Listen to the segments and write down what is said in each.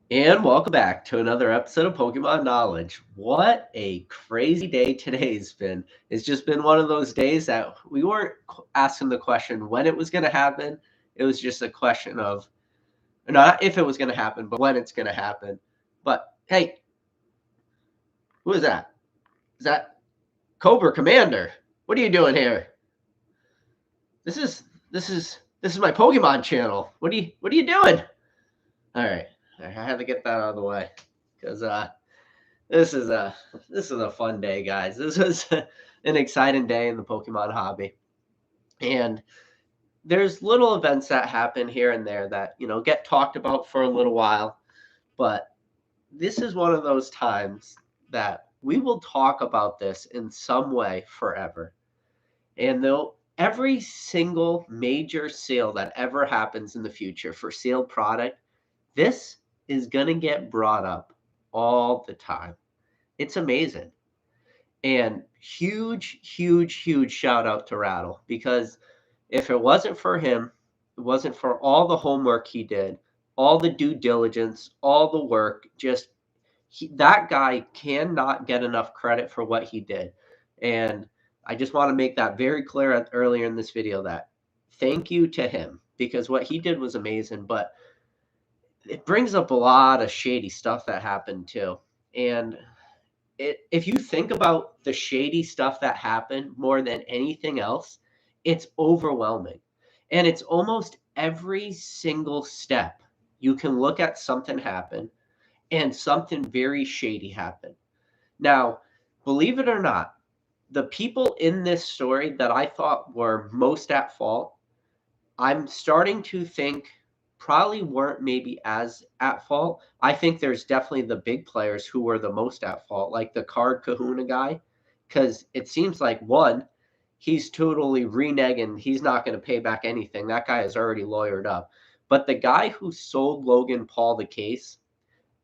And welcome back to another episode of Pokemon Knowledge. What a crazy day today's been. It's just been one of those days that we weren't asking the question when it was going to happen. It was just a question of not if it was going to happen, but when it's going to happen. But hey, who is that? Is that Cobra Commander? What are you doing here? This is my Pokemon channel. What are you doing? All right, I had to get that out of the way because This is a this is a fun day, guys. This was an exciting day in the Pokemon hobby. And there's little events that happen here and there that, get talked about for a little while, but this is one of those times that we will talk about this in some way forever. And though every single major sale that ever happens in the future for sealed product, this is going to get brought up all the time. It's amazing. And huge, huge, huge shout out to Rattle because if it wasn't for him, it wasn't for all the homework he did, all the due diligence, all the work, that guy cannot get enough credit for what he did. And I just want to make that very clear earlier in this video that thank you to him because what he did was amazing, but it brings up a lot of shady stuff that happened too. And if you think about the shady stuff that happened more than anything else, it's overwhelming. And it's almost every single step you can look at something happen and something very shady happen. Now, believe it or not, the people in this story that I thought were most at fault, I'm starting to think probably weren't maybe as at fault. I think there's definitely the big players who were the most at fault, like the Card Kahuna guy, because it seems like one, he's totally reneging. He's not going to pay back anything. That guy is already lawyered up. But the guy who sold Logan Paul the case,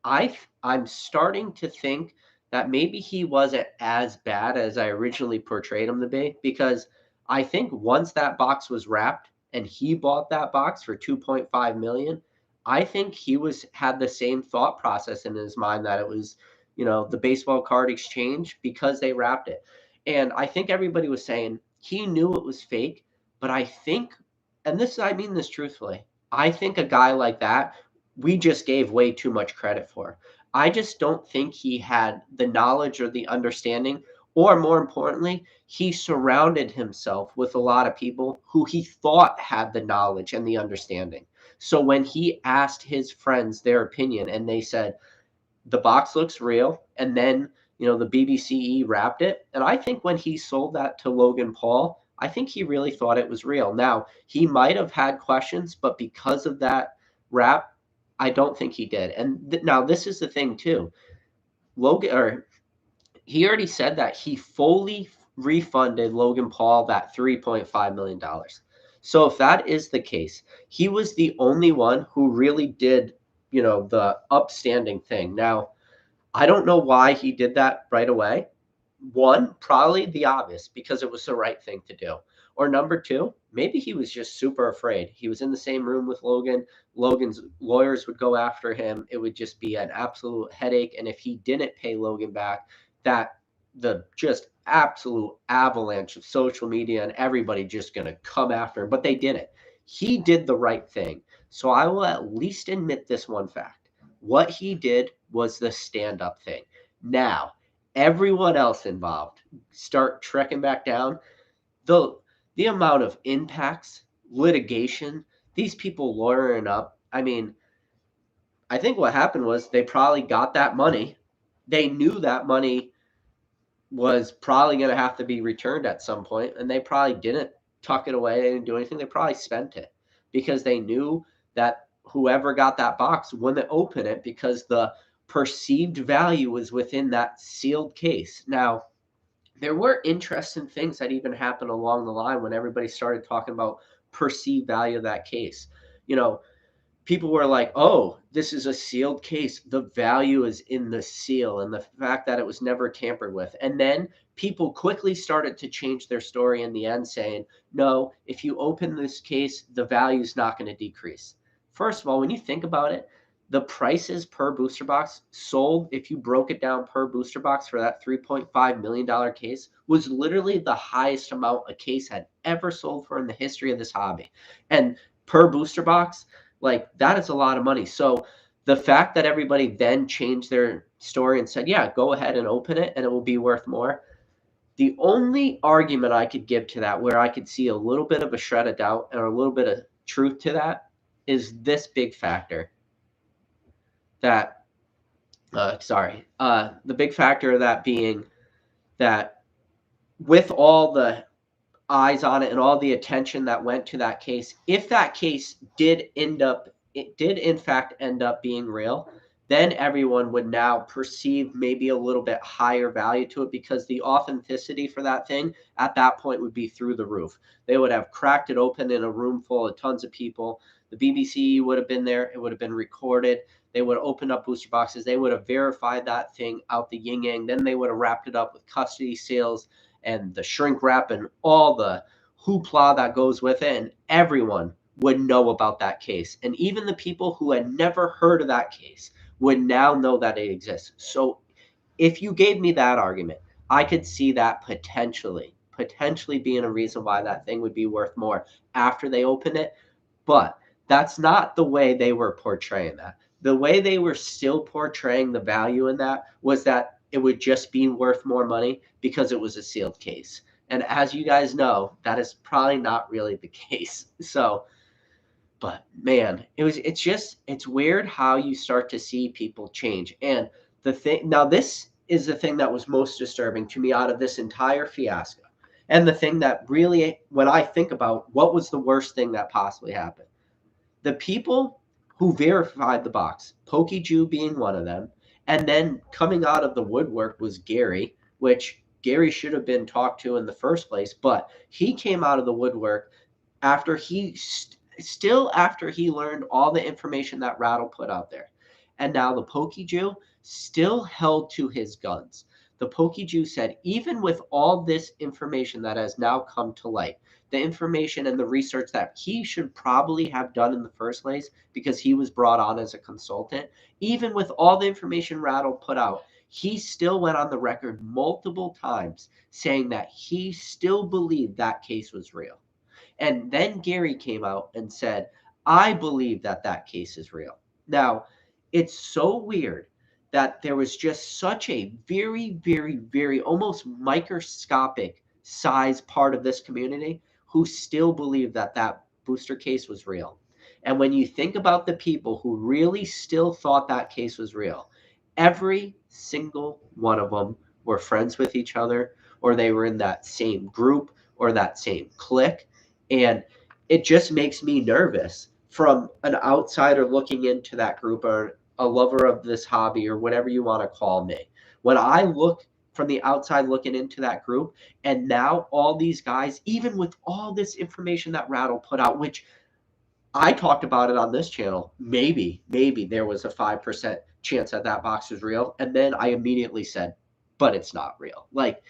I'm starting to think that maybe he wasn't as bad as I originally portrayed him to be because I think once that box was wrapped and he bought that box for 2.5 million, I think he was had the same thought process in his mind that it was, the baseball card exchange because they wrapped it. And I think everybody was saying he knew it was fake, but I think and this I mean this truthfully. I think a guy like that we just gave way too much credit for. I just don't think he had the knowledge or the understanding, or more importantly, he surrounded himself with a lot of people who he thought had the knowledge and the understanding. So when he asked his friends their opinion and they said, the box looks real, and then, the BBCE wrapped it. And I think when he sold that to Logan Paul, I think he really thought it was real. Now, he might have had questions, but because of that wrap, I don't think he did. And now this is the thing too. Logan or he already said that he fully refunded Logan Paul that $3.5 million. So if that is the case, he was the only one who really did, the upstanding thing. Now, I don't know why he did that right away. One, probably the obvious because it was the right thing to do. Or number two, maybe he was just super afraid. He was in the same room with Logan. Logan's lawyers would go after him. It would just be an absolute headache. And if he didn't pay Logan back, that the just absolute avalanche of social media and everybody just going to come after him. But they didn't. He did the right thing. So I will at least admit this one fact. What he did was the stand up thing. Now, everyone else involved start trekking back down, the the amount of impacts, litigation, these people lawyering up. I mean, I think what happened was they probably got that money. They knew that money was probably going to have to be returned at some point, and they probably didn't tuck it away. They didn't do anything. They probably spent it because they knew that whoever got that box wouldn't open it because the perceived value was within that sealed case. Now, there were interesting things that even happened along the line when everybody started talking about perceived value of that case. You know, people were like, oh, this is a sealed case. The value is in the seal and the fact that it was never tampered with. And then people quickly started to change their story in the end, saying, no, if you open this case, the value is not going to decrease. First of all, when you think about it, the prices per booster box sold, if you broke it down per booster box for that $3.5 million case, was literally the highest amount a case had ever sold for in the history of this hobby. And per booster box, like that is a lot of money. So the fact that everybody then changed their story and said, yeah, go ahead and open it and it will be worth more. The only argument I could give to that, where I could see a little bit of a shred of doubt and a little bit of truth to that, is this big factor that the big factor of that being that with all the eyes on it and all the attention that went to that case, if that case did in fact end up being real, then everyone would now perceive maybe a little bit higher value to it, because the authenticity for that thing at that point would be through the roof. They would have cracked it open in a room full of tons of people. The BBC would have been there. It would have been recorded. They would have opened up booster boxes. They would have verified that thing out the yin yang. Then they would have wrapped it up with custody seals and the shrink wrap and all the hoopla that goes with it. And everyone would know about that case. And even the people who had never heard of that case would now know that it exists. So if you gave me that argument, I could see that potentially being a reason why that thing would be worth more after they open it. But that's not the way they were portraying that. The way they were still portraying the value in that was that it would just be worth more money because it was a sealed case. And as you guys know, that is probably not really the case. So, but man, it's weird how you start to see people change. And the thing now, this is the thing that was most disturbing to me out of this entire fiasco. And the thing that really, when I think about what was the worst thing that possibly happened, the people who verified the box, PokeJew being one of them, and then coming out of the woodwork was Gary, which Gary should have been talked to in the first place, but he came out of the woodwork after after he learned all the information that Rattle put out there. And now the PokeJew still held to his guns. The PokeJew said, even with all this information that has now come to light, the information and the research that he should probably have done in the first place because he was brought on as a consultant, even with all the information Rattle put out, he still went on the record multiple times saying that he still believed that case was real. And then Gary came out and said, I believe that that case is real. Now, it's so weird that there was just such a very, very, very almost microscopic size part of this community who still believe that that booster case was real. And when you think about the people who really still thought that case was real, every single one of them were friends with each other, or they were in that same group or that same clique. And it just makes me nervous from an outsider looking into that group, or a lover of this hobby, or whatever you want to call me. When I look from the outside looking into that group, and now all these guys, even with all this information that Rattle put out, which I talked about it on this channel, maybe there was a 5% chance that that box was real. And then I immediately said, but it's not real. Like,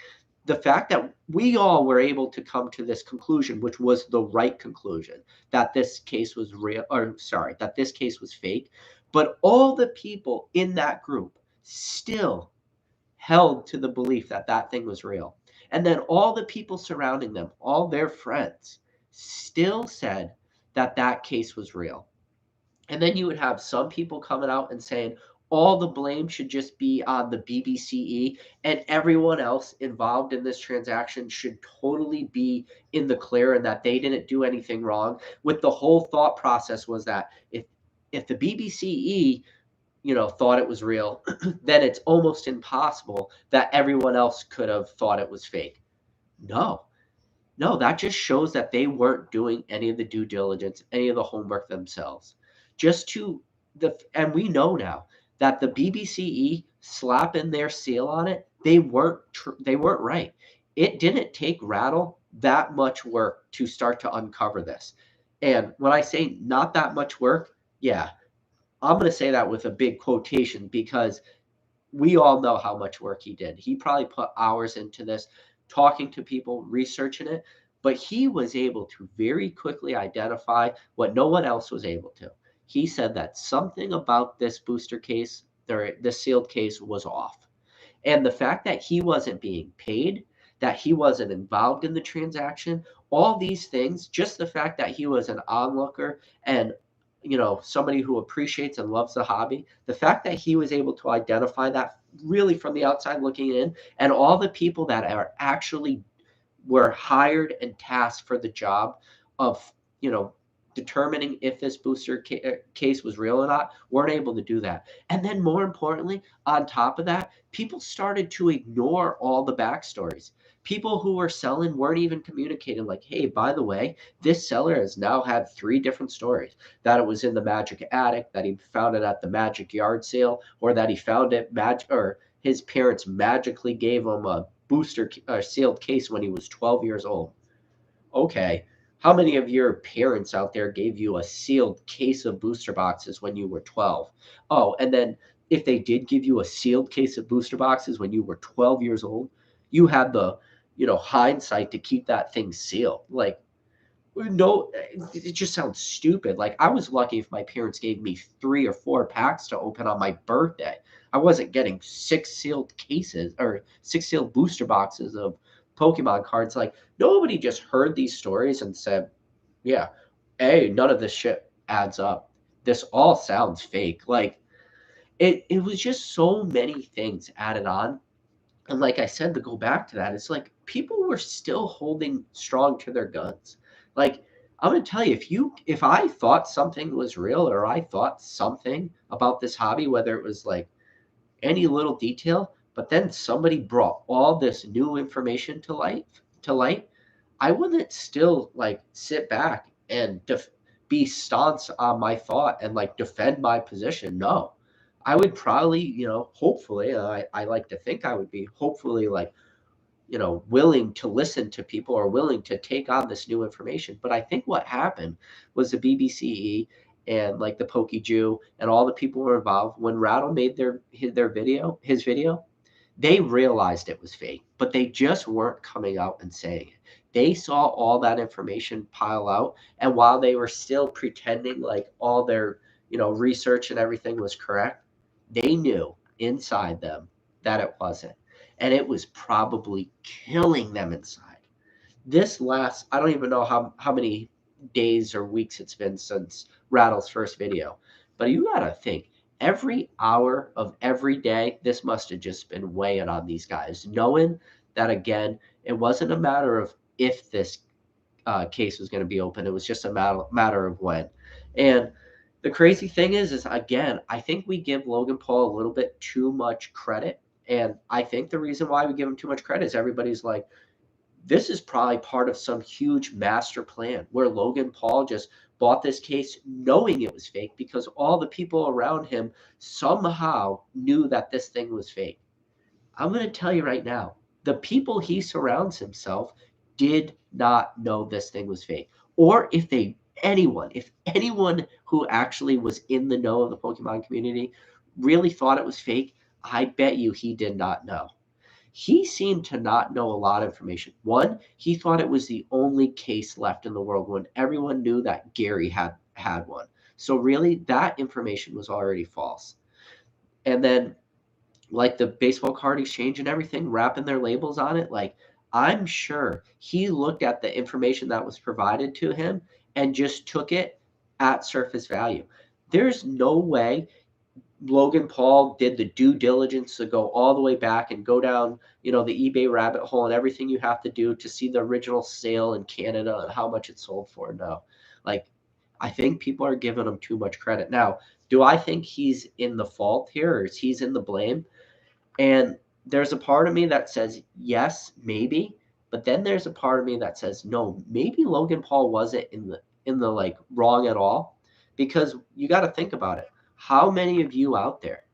the fact that we all were able to come to this conclusion, which was the right conclusion, that this case was real, or sorry, that this case was fake, but all the people in that group still held to the belief that that thing was real. And then all the people surrounding them, all their friends, still said that that case was real. And then you would have some people coming out and saying, all the blame should just be on the BBCE, and everyone else involved in this transaction should totally be in the clear and that they didn't do anything wrong. With the whole thought process was that if the BBCE, thought it was real, then it's almost impossible that everyone else could have thought it was fake. No, that just shows that they weren't doing any of the due diligence, any of the homework themselves. And we know now that the BBCE slapping their seal on it, they weren't right. It didn't take Rattle that much work to start to uncover this. And when I say not that much work, yeah, I'm going to say that with a big quotation, because we all know how much work he did. He probably put hours into this, talking to people, researching it, but he was able to very quickly identify what no one else was able to. he said that something about this booster case, or this sealed case, was off. And the fact that he wasn't being paid, that he wasn't involved in the transaction, all these things, just the fact that he was an onlooker and somebody who appreciates and loves the hobby, the fact that he was able to identify that really from the outside looking in, and all the people that are actually were hired and tasked for the job of, you know, determining if this case was real or not, weren't able to do that. And then more importantly, on top of that, people started to ignore all the backstories. People who were selling weren't even communicating like, hey, by the way, this seller has now had 3 different stories, that it was in the magic attic, that he found it at the magic yard sale, or that he found it or his parents magically gave him a booster sealed case when he was 12 years old. Okay, how many of your parents out there gave you a sealed case of booster boxes when you were 12? Oh, and then if they did give you a sealed case of booster boxes when you were 12 years old, you had the, hindsight to keep that thing sealed. Like, no, it just sounds stupid. Like, I was lucky if my parents gave me 3 or 4 packs to open on my birthday. I wasn't getting 6 sealed cases or 6 sealed booster boxes of Pokemon cards. Like, nobody just heard these stories and said, yeah, hey, none of this shit adds up. This all sounds fake. Like, it was just so many things added on. And like I said, to go back to that, it's like people were still holding strong to their guns. Like, I'm gonna tell you, if I thought something was real, or I thought something about this hobby, whether it was like any little detail, but then somebody brought all this new information to light, I wouldn't still like sit back and be staunch on my thought and like defend my position. No, I would probably, hopefully, I like to think I would be hopefully like, willing to listen to people or willing to take on this new information. But I think what happened was the BBCE and like the Pokey Jew and all the people who were involved, when Rattle made his video, they realized it was fake, but they just weren't coming out and saying it. They saw all that information pile out, and while they were still pretending like all their, research and everything was correct, they knew inside them that it wasn't. And it was probably killing them inside. This last, I don't even know how many days or weeks it's been since Rattle's first video, but you gotta think, every hour of every day, this must have just been weighing on these guys, knowing that, again, it wasn't a matter of if this case was going to be open. It was just a matter of when. And the crazy thing is again, I think we give Logan Paul a little bit too much credit. And I think the reason why we give him too much credit is everybody's like, this is probably part of some huge master plan where Logan Paul just bought this case knowing it was fake because all the people around him somehow knew that this thing was fake. I'm going to tell you right now, the people he surrounds himself did not know this thing was fake. Or if anyone who actually was in the know of the Pokemon community really thought it was fake, I bet you he did not know. He seemed to not know a lot of information. One, he thought it was the only case left in the world when everyone knew that Gary had one. So really, that information was already false. And then, like the baseball card exchange and everything, wrapping their labels on it, like, I'm sure he looked at the information that was provided to him and just took it at surface value. There's no way Logan Paul did the due diligence to go all the way back and go down, the eBay rabbit hole and everything you have to do to see the original sale in Canada and how much it sold for. No, like, I think people are giving him too much credit. Now, do I think he's in the fault here, or is he's in the blame? And there's a part of me that says, yes, maybe. But then there's a part of me that says, no, maybe Logan Paul wasn't in the like wrong at all. Because you got to think about it. How many of you out there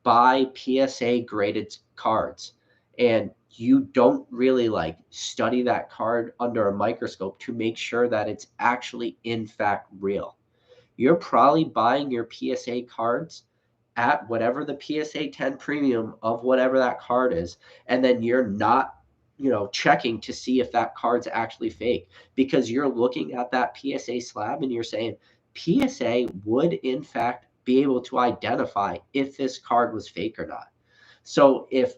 buy PSA graded cards and you don't really like study that card under a microscope to make sure that it's actually in fact real? You're probably buying your PSA cards at whatever the PSA 10 premium of whatever that card is, and then you're not, checking to see if that card's actually fake because you're looking at that PSA slab and you're saying, PSA would in fact be able to identify if this card was fake or not. So if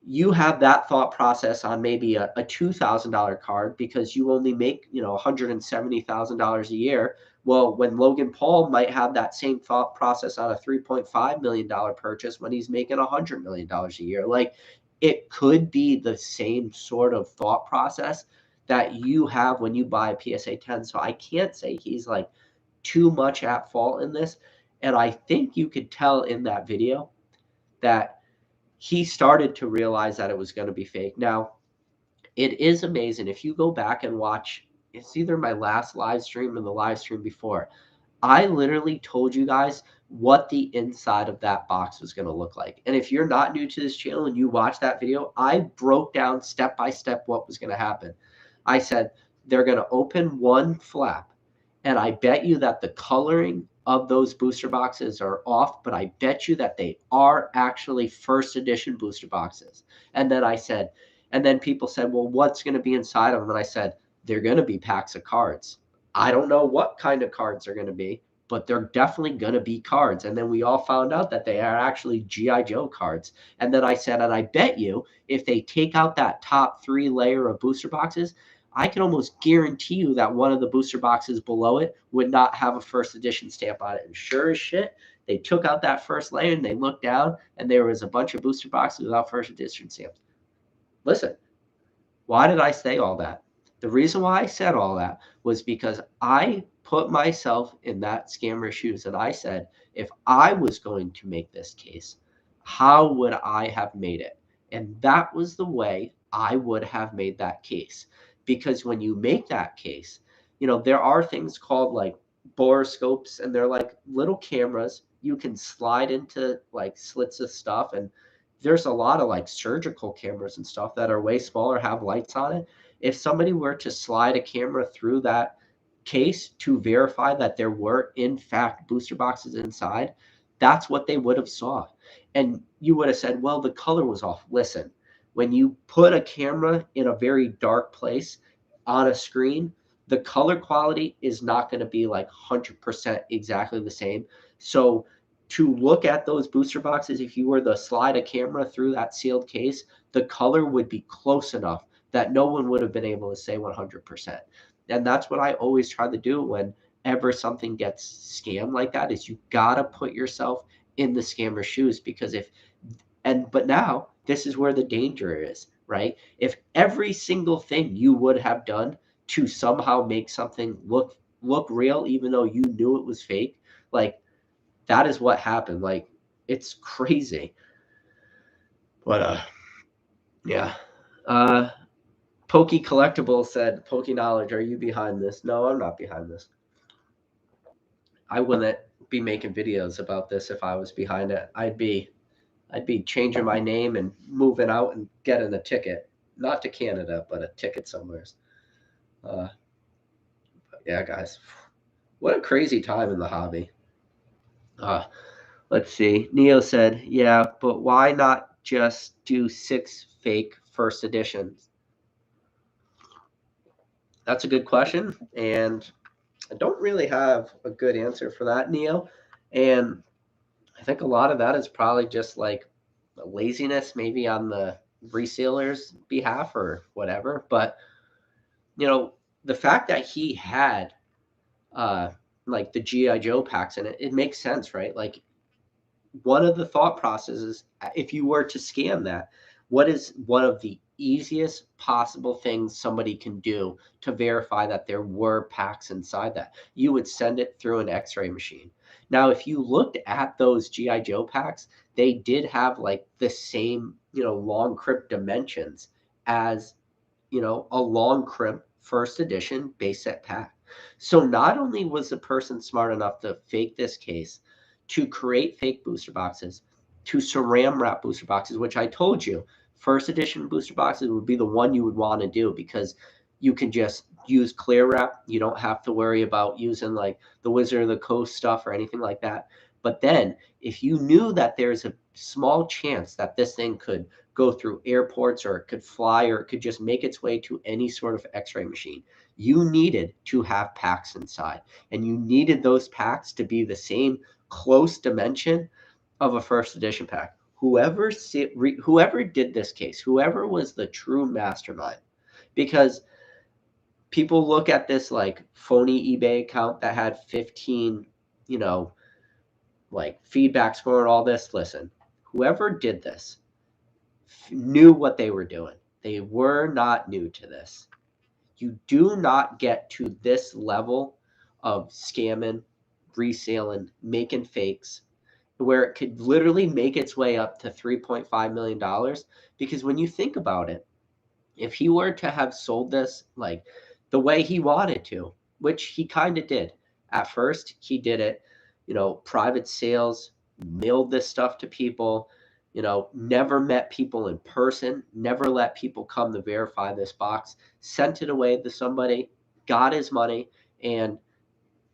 you have that thought process on maybe a $2,000 card because you only make, $170,000 a year. Well, when Logan Paul might have that same thought process on a $3.5 million purchase when he's making $100 million a year. Like, it could be the same sort of thought process that you have when you buy a PSA 10. So I can't say he's like too much at fault in this. And I think you could tell in that video that he started to realize that it was going to be fake. Now, it is amazing. If you go back and watch, it's either my last live stream or the live stream before, I literally told you guys what the inside of that box was going to look like. And if you're not new to this channel and you watch that video, I broke down step by step what was going to happen. I said, they're going to open one flap, and I bet you that the coloring of those booster boxes are off, but I bet you that they are actually first edition booster boxes. And then I said, and then people said, well, what's going to be inside of them? And I said, they're going to be packs of cards. I don't know what kind of cards they're going to be, but they're definitely going to be cards. And then we all found out that they are actually G.I. Joe cards. And then I said, and I bet you if they take out that top 3 layer of booster boxes, I can almost guarantee you that one of the booster boxes below it would not have a first edition stamp on it. And sure as shit, they took out that first layer and they looked down and there was a bunch of booster boxes without first edition stamps. Listen, why did I say all that? The reason why I said all that was because I put myself in that scammer's shoes and I said, if I was going to make this case, how would I have made it? And that was the way I would have made that case. Because when you make that case, there are things called like boroscopes, and they're like little cameras you can slide into like slits of stuff. And there's a lot of like surgical cameras and stuff that are way smaller, have lights on it. If somebody were to slide a camera through that case to verify that there were in fact booster boxes inside, that's what they would have saw. And you would have said, well, the color was off. Listen, when you put a camera in a very dark place on a screen, the color quality is not going to be like 100% exactly the same. So to look at those booster boxes, if you were to slide a camera through that sealed case, the color would be close enough that no one would have been able to say 100%. And that's what I always try to do whenever something gets scammed like that, is you got to put yourself in the scammer's shoes. Because but now this is where the danger is, right? If every single thing you would have done to somehow make something look real, even though you knew it was fake, like, that is what happened. Like, it's crazy. But yeah. Poke Collectibles said, Poke Knowledge, are you behind this? No, I'm not behind this. I wouldn't be making videos about this if I was behind it. I'd be changing my name and moving out and getting a ticket. Not to Canada, but a ticket somewhere. Yeah, guys. What a crazy time in the hobby. Let's see. Neo said, yeah, but why not just do 6 fake first editions? That's a good question, and I don't really have a good answer for that, Neo. And I think a lot of that is probably just like laziness, maybe on the reseller's behalf or whatever. But the fact that he had like the G.I. Joe packs in it, it makes sense, right? Like, one of the thought processes, if you were to scam that, what is one of the easiest possible things somebody can do to verify that there were packs inside that? You would send it through an x-ray machine. Now, if you looked at those G.I. Joe packs, they did have like the same, long crimp dimensions as, a long crimp first edition base set pack. So not only was the person smart enough to fake this case, to create fake booster boxes, to saran wrap booster boxes, which I told you, first edition booster boxes would be the one you would want to do, because you can just use clear wrap. You don't have to worry about using like the Wizard of the Coast stuff or anything like that. But then if you knew that there's a small chance that this thing could go through airports, or it could fly, or it could just make its way to any sort of x-ray machine, You needed to have packs inside, and you needed those packs to be the same close dimension of a first edition pack. Whoever did this case, whoever was the true mastermind, because people look at this like phony eBay account that had 15, like feedback score and all this. Listen, whoever did this knew what they were doing. They were not new to this. You do not get to this level of scamming, reselling, making fakes, where it could literally make its way up to $3.5 million. Because when you think about it, if he were to have sold this like the way he wanted to, which he kind of did at first, he did it, private sales, mailed this stuff to people, never met people in person, never let people come to verify this box, sent it away to somebody, got his money, and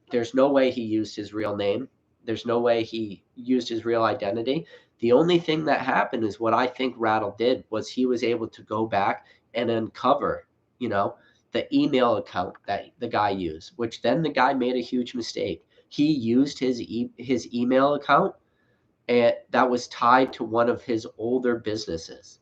there's no way he used his real name. There's no way he used his real identity. The only thing that happened is what I think Rattle did was he was able to go back and uncover, the email account that the guy used, which then the guy made a huge mistake. He used his email account, and that was tied to one of his older businesses.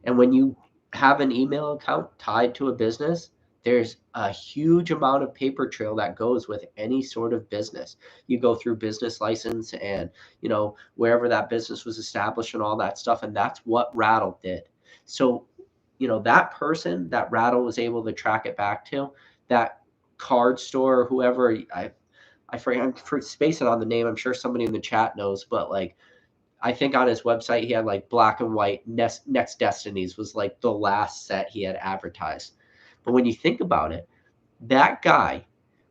And when you have an email account tied to a business, there's a huge amount of paper trail that goes with any sort of business. You go through business license and, wherever that business was established and all that stuff. And that's what Rattle did. So, that person that Rattle was able to track it back to, that card store or whoever, I forget, I'm spacing on the name. I'm sure somebody in the chat knows, but like, I think on his website he had like black and white Next Destinies was like the last set he had advertised. But when you think about it, that guy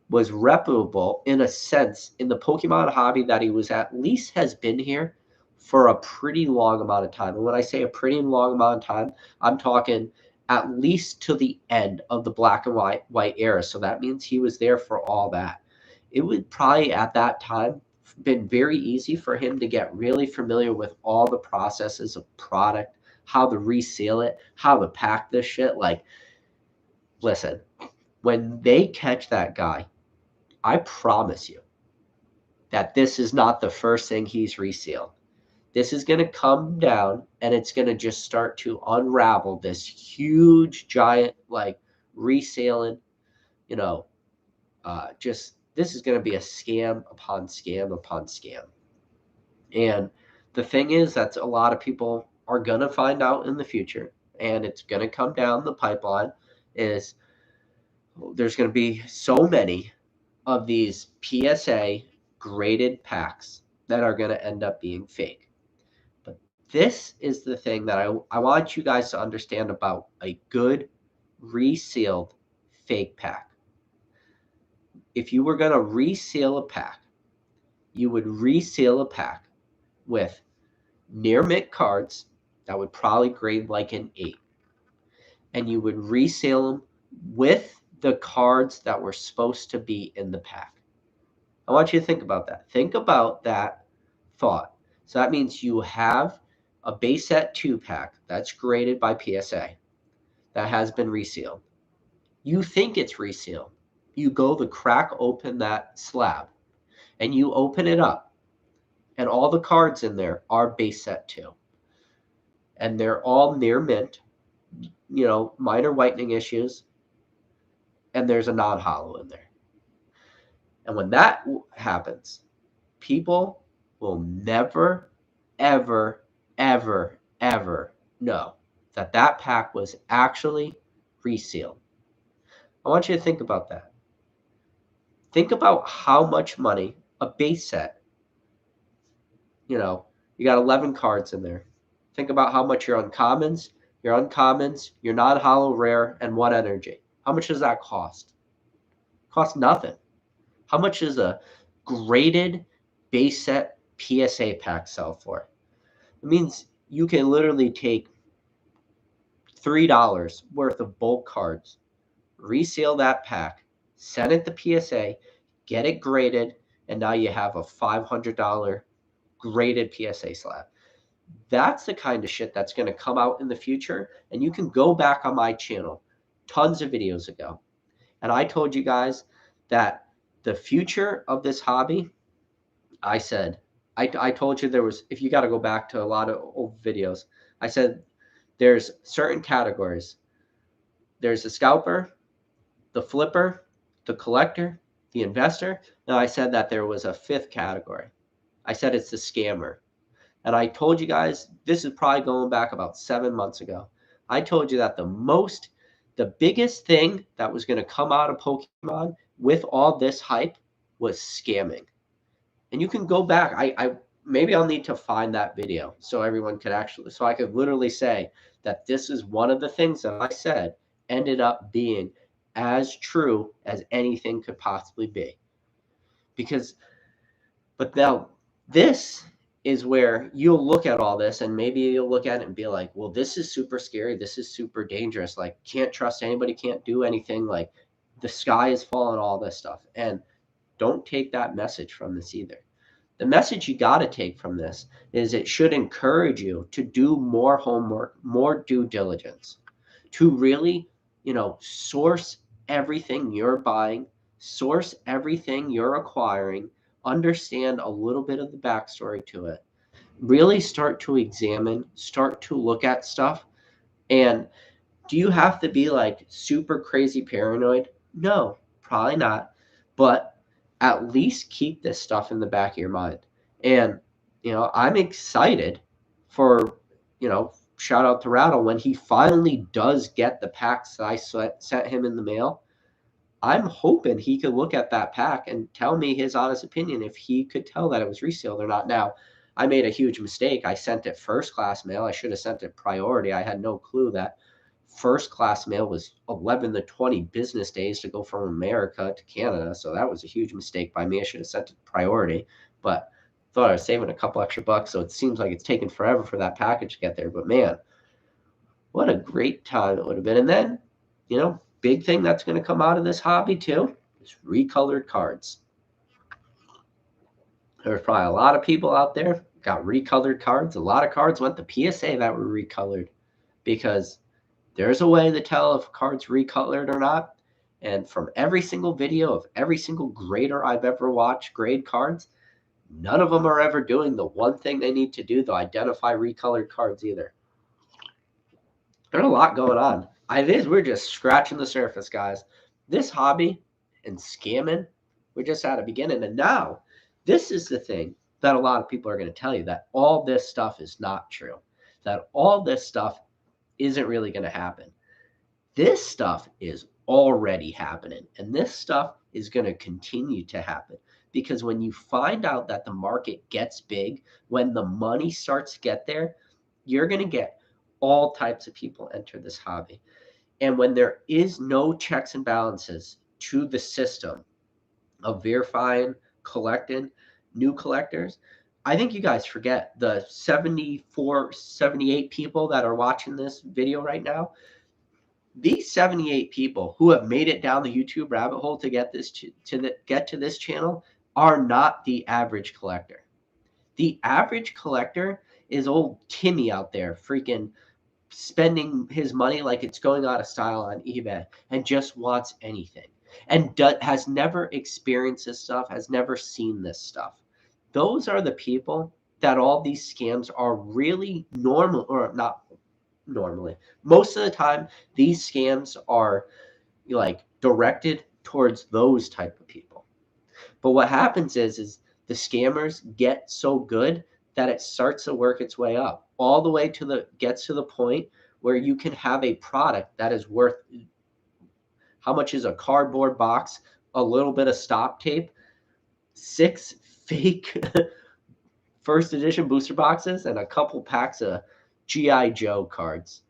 was reputable in a sense in the Pokemon hobby that he was at least has been here for a pretty long amount of time. And when I say a pretty long amount of time, I'm talking at least to the end of the black and white era. So that means he was there for all that. It would probably at that time been very easy for him to get really familiar with all the processes of product, how to resale it, how to pack this shit. Like, listen, when they catch that guy, I promise you that this is not the first thing he's resealed. This is going to come down and it's going to just start to unravel this huge, giant, like reselling, just this is going to be a scam upon scam upon scam. And the thing is that a lot of people are going to find out in the future, and it's going to come down the pipeline, is there's going to be so many of these PSA graded packs that are going to end up being fake. But this is the thing that I want you guys to understand about a good resealed fake pack. If you were going to reseal a pack, you would reseal a pack with near mint cards that would probably grade like an 8. And you would resale them with the cards that were supposed to be in the pack. I want you to think about that. Think about that thought. So that means you have a base set 2-pack that's graded by PSA that has been resealed. You think it's resealed. You go to crack open that slab and you open it up, and all the cards in there are base set 2. And they're all near mint, minor whitening issues, and there's a non-hollow in there. And when that happens, people will never, ever, ever, ever know that that pack was actually resealed. I want you to think about that. Think about how much money a base set, you got 11 cards in there. Think about how much your uncommons, your non-hollow rare, and 1 energy. How much does that cost? Costs nothing. How much does a graded base set PSA pack sell for? It means you can literally take $3 worth of bulk cards, resale that pack, send it to PSA, get it graded, and now you have a $500 graded PSA slab. That's the kind of shit that's going to come out in the future. And you can go back on my channel tons of videos ago And I told you guys that the future of this hobby, I said, I told you there was, if you got to go back to a lot of old videos, I said there's certain categories. There's the scalper, the flipper, the collector, the investor. Now I said that there was a fifth category. I said it's the scammer. And I told you guys, this is probably going back about 7 months ago. I told you that the biggest thing that was going to come out of Pokemon with all this hype was scamming. And you can go back. I maybe I'll need to find that video so everyone could actually, so I could literally say that this is one of the things that I said ended up being as true as anything could possibly be. Because, but now this is where you'll look at all this and maybe you'll look at it and be like, well, this is super scary. This is super dangerous. Like, can't trust anybody, can't do anything. Like, the sky is falling, all this stuff. And don't take that message from this either. The message you got to take from this is it should encourage you to do more homework, more due diligence, to really, source everything you're buying, source everything you're acquiring, understand a little bit of the backstory to it, really start to examine, start to look at stuff. And do you have to be like super crazy paranoid? No, probably not. But at least keep this stuff in the back of your mind. And, I'm excited for, shout out to Rattle when he finally does get the packs that I sent him in the mail. I'm hoping he could look at that pack and tell me his honest opinion if he could tell that it was resealed or not. Now, I made a huge mistake. I sent it first class mail. I should have sent it priority. I had no clue that first class mail was 11 to 20 business days to go from America to Canada. So that was a huge mistake by me. I should have sent it priority, but thought I was saving a couple extra bucks. So it seems like it's taken forever for that package to get there. But man, what a great time it would have been. And then, big thing that's going to come out of this hobby too is recolored cards. There's probably a lot of people out there got recolored cards. A lot of cards went to PSA that were recolored because there's a way to tell if a card's recolored or not. And from every single video of every single grader I've ever watched grade cards, none of them are ever doing the one thing they need to do to identify recolored cards either. There's a lot going on. We're just scratching the surface, guys. This hobby and scamming, we're just at a beginning. And now, this is the thing that a lot of people are going to tell you, that all this stuff is not true, that all this stuff isn't really going to happen. This stuff is already happening, and this stuff is going to continue to happen, because when you find out that the market gets big, when the money starts to get there, you're going to get all types of people enter this hobby. And when there is no checks and balances to the system of verifying, collecting new collectors, I think you guys forget the 74, 78 people that are watching this video right now. These 78 people who have made it down the YouTube rabbit hole to get to this channel are not the average collector. The average collector is old Timmy out there freaking spending his money like it's going out of style on eBay and just wants anything and has never experienced this stuff, has never seen this stuff. Those are the people that all these scams are really normal, or not normally. Most of the time, these scams are like directed towards those type of people. But what happens is the scammers get so good that it starts to work its way up, all the way gets to the point where you can have a product that is worth, how much is a cardboard box, a little bit of stop tape, 6 fake first edition booster boxes, and a couple packs of G.I. Joe cards.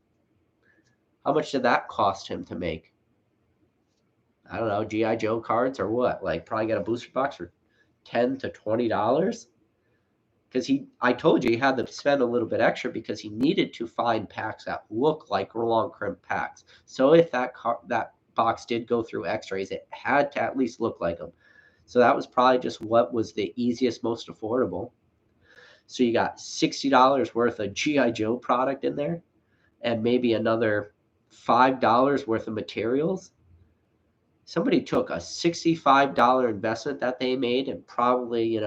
How much did that cost him to make? I don't know, G.I. Joe cards or what? Like, probably get a booster box for $10 to $20. Because I told you he had to spend a little bit extra because he needed to find packs that look like long crimp packs. So if that box did go through x-rays, it had to at least look like them. So that was probably just what was the easiest, most affordable. So you got $60 worth of G.I. Joe product in there and maybe another $5 worth of materials. somebody took a $65 investment that they made and probably,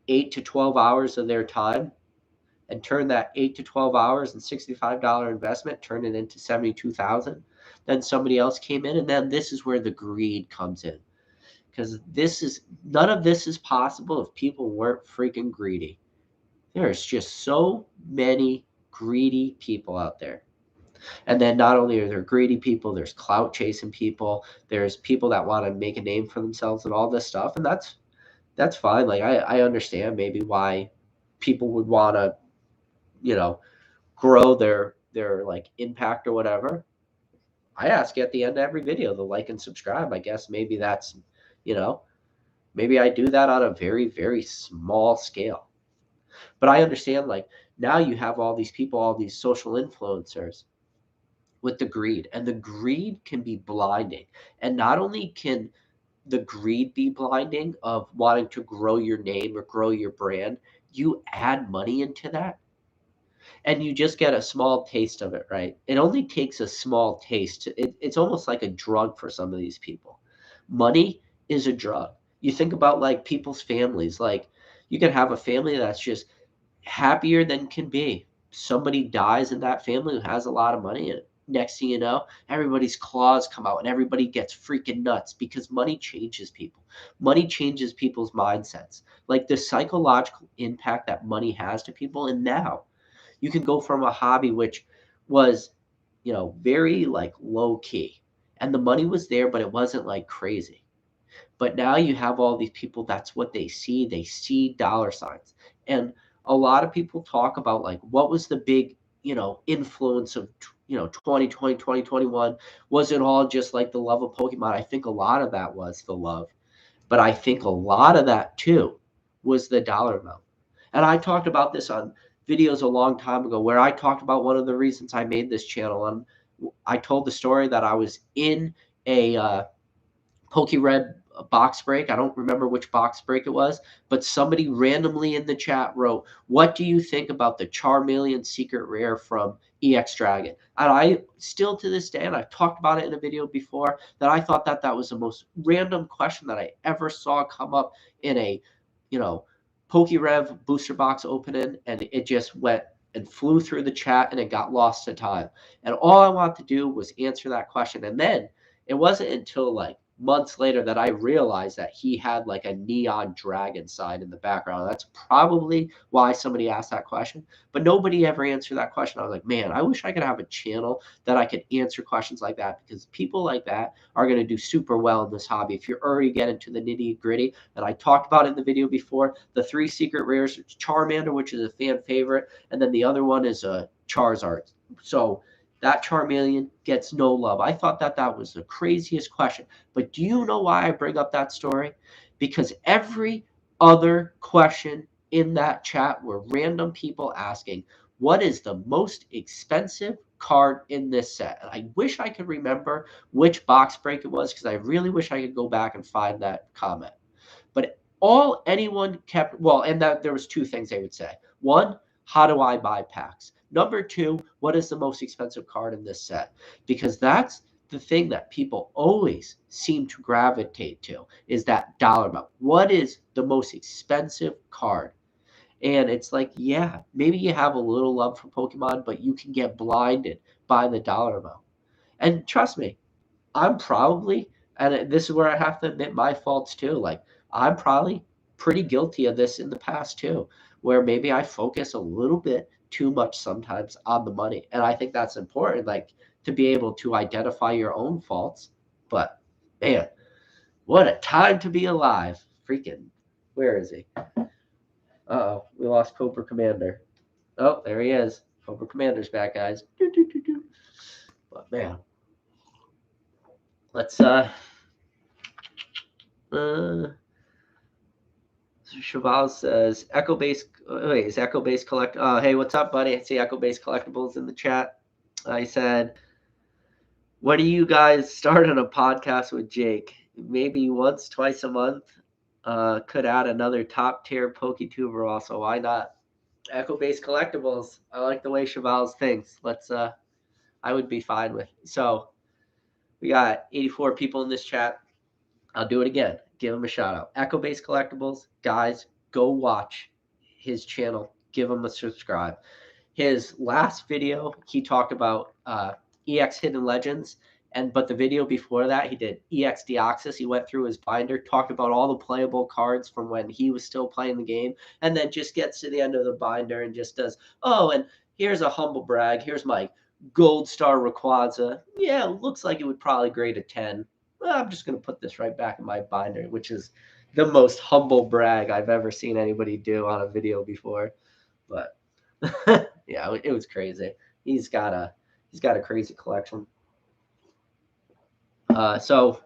8 to 12 hours of their time, and turned that 8 to 12 hours and $65 investment, turned it into 72,000. Then somebody else came in, and then this is where the greed comes in. Because none of this is possible if people weren't freaking greedy. There's just so many greedy people out there. And then not only are there greedy people, there's clout chasing people, there's people that want to make a name for themselves and all this stuff. And that's fine. Like I understand maybe why people would want to, you know, grow their like impact or whatever. I ask at the end of every video to like and subscribe. I guess maybe that's, you know, maybe I do that on a very, very small scale. But I understand, like, now you have all these people, all these social influencers with the greed, and the greed can be blinding. And not only can the greed be blinding of wanting to grow your name or grow your brand, you add money into that and you just get a small taste of it, right? It only takes a small taste. It's almost like a drug for some of these people. Money is a drug. You think about like people's families, like you can have a family that's just happier than can be. Somebody dies in that family who has a lot of money, and next thing you know, everybody's claws come out and everybody gets freaking nuts because money changes people. Money changes people's mindsets. Like the psychological impact that money has to people. And now you can go from a hobby which was, very like low key, and the money was there, but it wasn't like crazy. But now you have all these people, that's what they see. They see dollar signs. And a lot of people talk about like what was the big, influence of 2020, 2021? Was it all just like the love of Pokemon? I think a lot of that was the love. But I think a lot of that too was the dollar amount. And I talked about this on videos a long time ago where I talked about one of the reasons I made this channel. And I told the story that I was in a PokeRed box break. I don't remember which box break it was, but somebody randomly in the chat wrote, "What do you think about the Charmeleon secret rare from EX Dragon?" And I still to this day, and I've talked about it in a video before, that I thought that that was the most random question that I ever saw come up in a, you know, PokeRev booster box opening, and it just went and flew through the chat and it got lost to time. And all I wanted to do was answer that question. And then it wasn't until like months later that I realized that he had like a neon dragon sign in the background. That's probably why somebody asked that question, but nobody ever answered that question. I was like, man, I wish I could have a channel that I could answer questions like that, because people like that are going to do super well in this hobby. If you're already getting to the nitty gritty, and I talked about it in the video before, the 3 secret rares, Charmander, which is a fan favorite, and then the other one is a Charizard. So that Charmeleon gets no love. I thought that that was the craziest question. But do you know why I bring up that story? Because every other question in that chat were random people asking, what is the most expensive card in this set? And I wish I could remember which box break it was, because I really wish I could go back and find that comment. But all anyone kept, well, and that there was 2 things they would say. One, how do I buy packs? Number 2, what is the most expensive card in this set? Because that's the thing that people always seem to gravitate to, is that dollar amount. What is the most expensive card? And it's like, yeah, maybe you have a little love for Pokemon, but you can get blinded by the dollar amount. And trust me, I'm probably, and this is where I have to admit my faults too. Like, I'm probably pretty guilty of this in the past too, where maybe I focus a little bit too much sometimes on the money. And I think that's important, like to be able to identify your own faults. But man, what a time to be alive. Freaking, where is he? Uh-oh, we lost Cobra Commander. Oh, there he is. Cobra Commander's back, guys. Doo, doo, doo, doo. But man, let's Cheval says Echo Base. Wait, is Echo Base Collect? Hey, what's up, buddy? I see Echo Base Collectibles in the chat. I said, when do you guys start on a podcast with Jake? Maybe once, twice a month. Could add another top tier PokeTuber also. Why not? Echo Base Collectibles. I like the way Cheval's thinks. Let's. I would be fine with. So We got 84 people in this chat. I'll do it again. Give him a shout out. Echo Base Collectibles, guys, go watch his channel. Give him a subscribe. His last video, he talked about EX Hidden Legends, but the video before that, he did EX Deoxys. He went through his binder, talked about all the playable cards from when he was still playing the game, and then just gets to the end of the binder and just does, oh, and here's a humble brag. Here's my Gold Star Rayquaza. Yeah, looks like it would probably grade a 10. Well, I'm just going to put this right back in my binder, which is the most humble brag I've ever seen anybody do on a video before. But yeah, it was crazy. He's got a crazy collection. So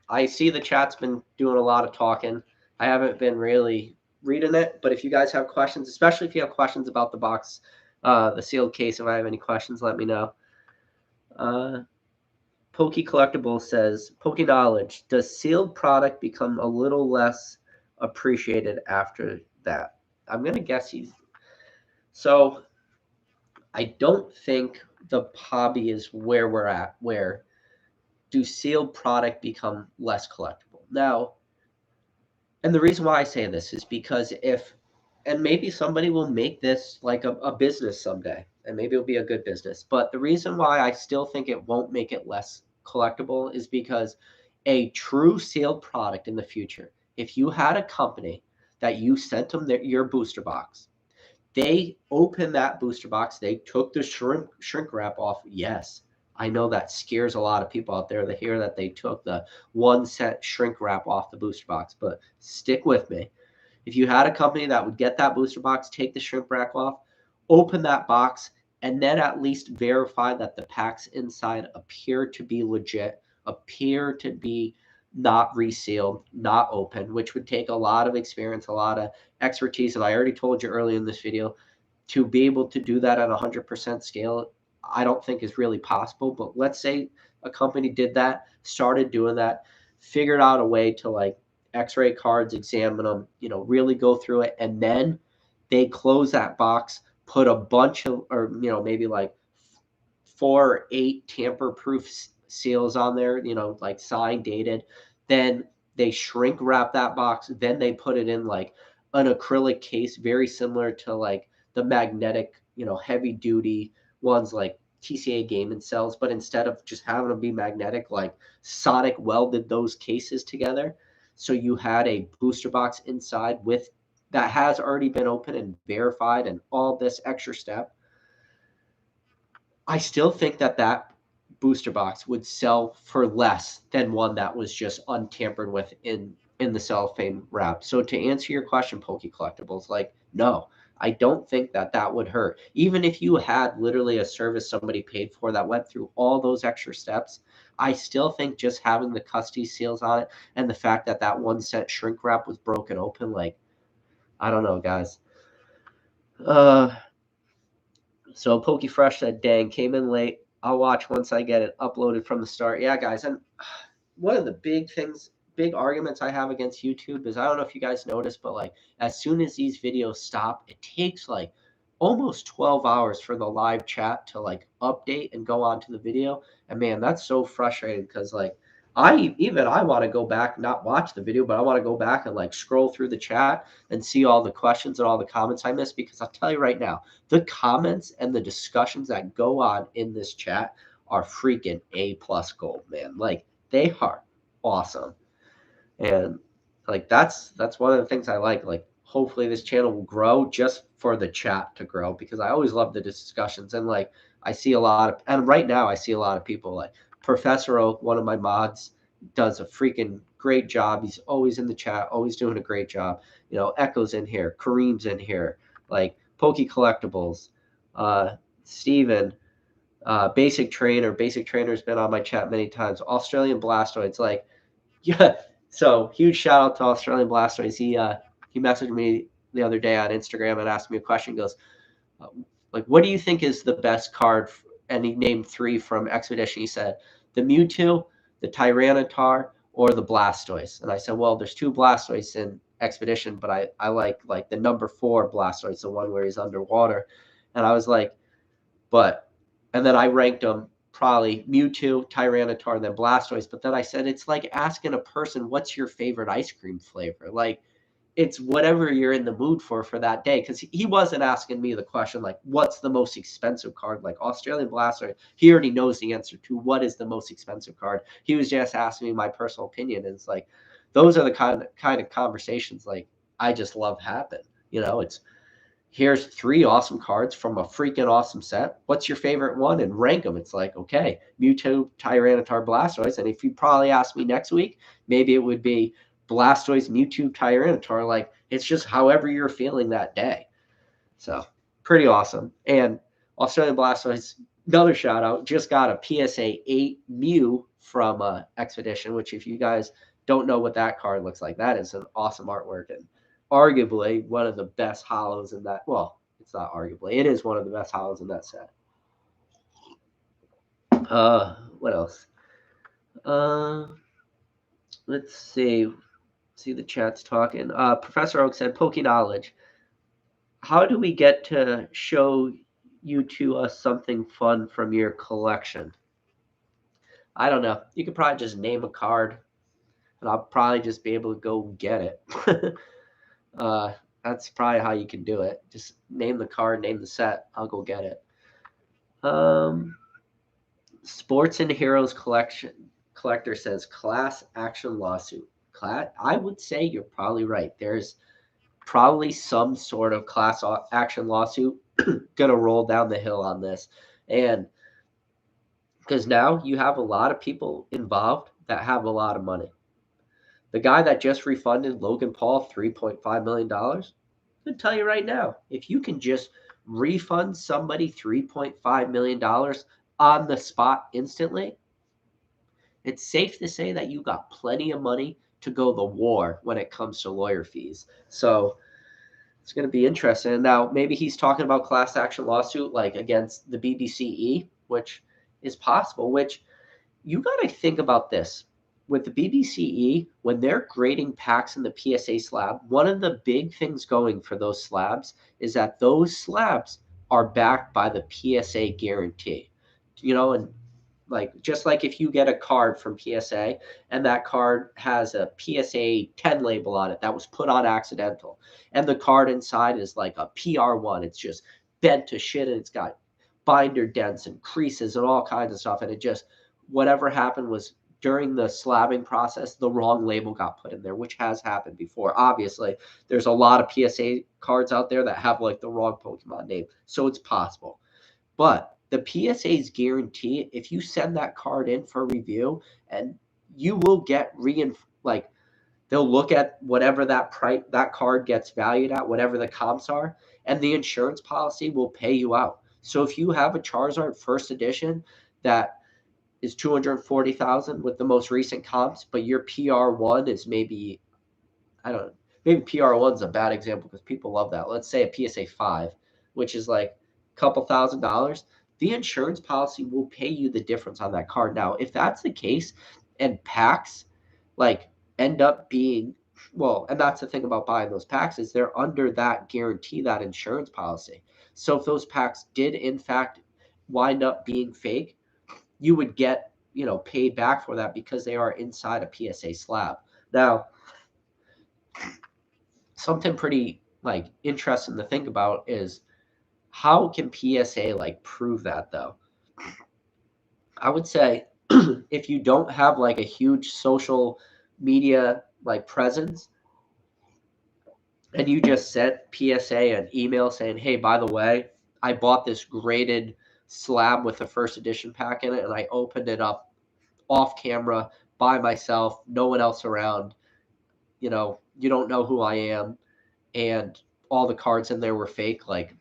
I see the chat's been doing a lot of talking. I haven't been really reading it, but if you guys have questions, especially if you have questions about the box, the sealed case, if I have any questions, let me know. Poke Collectible says, Poke Knowledge, does sealed product become a little less appreciated after that? I'm going to guess he's... So I don't think the hobby is where we're at, where do sealed product become less collectible. Now, and the reason why I say this is because and maybe somebody will make this like a business someday, and maybe it'll be a good business. But the reason why I still think it won't make it less collectible is because a true sealed product in the future, if you had a company that you sent them your booster box, they opened that booster box, they took the shrink wrap off. Yes, I know that scares a lot of people out there to hear that they took the 1 cent shrink wrap off the booster box, but stick with me. If you had a company that would get that booster box, take the shrink wrap off, open that box, and then at least verify that the packs inside appear to be legit, appear to be not resealed, not open, which would take a lot of experience, a lot of expertise. And I already told you early in this video, to be able to do that at 100% scale, I don't think is really possible. But let's say a company did that, started doing that, figured out a way to like x-ray cards, examine them, really go through it, and then they close that box, put a bunch of, or maybe like 4 or 8 tamper-proof seals on there, like signed, dated. Then they shrink wrap that box. Then they put it in like an acrylic case, very similar to like the magnetic, heavy duty ones like TCA Game & Cells. But instead of just having them be magnetic, like Sonic welded those cases together. So you had a booster box inside with that has already been opened and verified and all this extra step. I still think that booster box would sell for less than one that was just untampered with in the cellophane wrap. So to answer your question, Poke Collectibles, like, no, I don't think that would hurt. Even if you had literally a service somebody paid for that went through all those extra steps, I still think just having the custody seals on it and the fact that 1 cent shrink wrap was broken open, like, I don't know, guys. So Pokefresh said, dang, came in late. I'll watch once I get it uploaded from the start. Yeah, guys. And one of the big arguments I have against YouTube is, I don't know if you guys noticed, but like as soon as these videos stop, it takes like almost 12 hours for the live chat to like update and go on to the video. And man, that's so frustrating because like I want to go back, not watch the video, but I want to go back and like scroll through the chat and see all the questions and all the comments I missed, because I'll tell you right now, the comments and the discussions that go on in this chat are freaking A+ gold, man. Like they are awesome. And like that's one of the things I like. Like hopefully this channel will grow just for the chat to grow, because I always love the discussions. And like I see a lot of, and right now I see a lot of people like Professor Oak, one of my mods, does a freaking great job. He's always in the chat, always doing a great job. Echo's in here, Kareem's in here, like Poke Collectibles, Steven, Basic Trainer's been on my chat many times. Australian Blastoids, like, yeah. So huge shout out to Australian Blastoids. He messaged me the other day on Instagram and asked me a question. He goes, like, what do you think is the best card? And he named 3 from Expedition. He said, the Mewtwo, the Tyranitar, or the Blastoise. And I said, well, there's 2 Blastoise in Expedition, but I like the number 4 Blastoise, the one where he's underwater. And I was like, and then I ranked them probably Mewtwo, Tyranitar, and then Blastoise. But then I said, it's like asking a person, what's your favorite ice cream flavor? Like, it's whatever you're in the mood for that day. Because he wasn't asking me the question, like, what's the most expensive card? Like, Australian Blastoise, he already knows the answer to what is the most expensive card. He was just asking me my personal opinion. And it's like, those are the kind of conversations, like, I just love having. It's, here's 3 awesome cards from a freaking awesome set. What's your favorite one? And rank them. It's like, okay, Mewtwo, Tyranitar, Blastoise. And if you probably ask me next week, maybe it would be Blastoise, Mewtwo, Tyranitar. Like, it's just however you're feeling that day. So pretty awesome. And Australian Blastoise, another shout out, just got a PSA 8 Mew from Expedition, which if you guys don't know what that card looks like, that is an awesome artwork. And arguably one of the best hollows in that. Well, it's not arguably. It is one of the best hollows in that set. What else? Let's see. See the chat's talking. Professor Oak said, Poke Knowledge. How do we get to show you to us something fun from your collection? I don't know. You could probably just name a card, and I'll probably just be able to go get it. That's probably how you can do it. Just name the card, name the set. I'll go get it. Sports and Heroes collector says class action lawsuit. I would say you're probably right. There's probably some sort of class action lawsuit gonna roll down the hill on this, and because now you have a lot of people involved that have a lot of money. The guy that just refunded Logan Paul $3.5 million, I'm going to tell you right now, if you can just refund somebody $3.5 million on the spot instantly, it's safe to say that you got plenty of money to go the war when it comes to lawyer fees. So it's going to be interesting. Now, maybe he's talking about class action lawsuit like against the BBCE, which is possible, which you got to think about this. With the BBCE, when they're grading packs in the PSA slab, one of the big things going for those slabs is that those slabs are backed by the PSA guarantee. And like just like if you get a card from PSA and that card has a PSA 10 label on it that was put on accidental, and the card inside is like a PR1, it's just bent to shit and it's got binder dents and creases and all kinds of stuff, and it just whatever happened was during the slabbing process, the wrong label got put in there, which has happened before. Obviously, there's a lot of PSA cards out there that have like the wrong Pokemon name, so it's possible. But the PSA's guarantee, if you send that card in for review, and you will get like they'll look at whatever that card gets valued at, whatever the comps are, and the insurance policy will pay you out. So if you have a Charizard first edition that is 240,000 with the most recent comps, but your PR1 is maybe, I don't know, maybe PR1's a bad example because people love that. Let's say a PSA 5, which is like a couple $1,000. The insurance policy will pay you the difference on that card. Now, if that's the case and packs like end up being, well, and that's the thing about buying those packs is they're under that guarantee, that insurance policy. So if those packs did in fact wind up being fake, you would get, paid back for that because they are inside a PSA slab. Now, something pretty like interesting to think about is how can PSA like prove that though? I would say if you don't have like a huge social media like presence and you just sent PSA an email saying, hey, by the way, I bought this graded slab with the first edition pack in it and I opened it up off camera by myself, no one else around, you don't know who I am, and all the cards in there were fake, like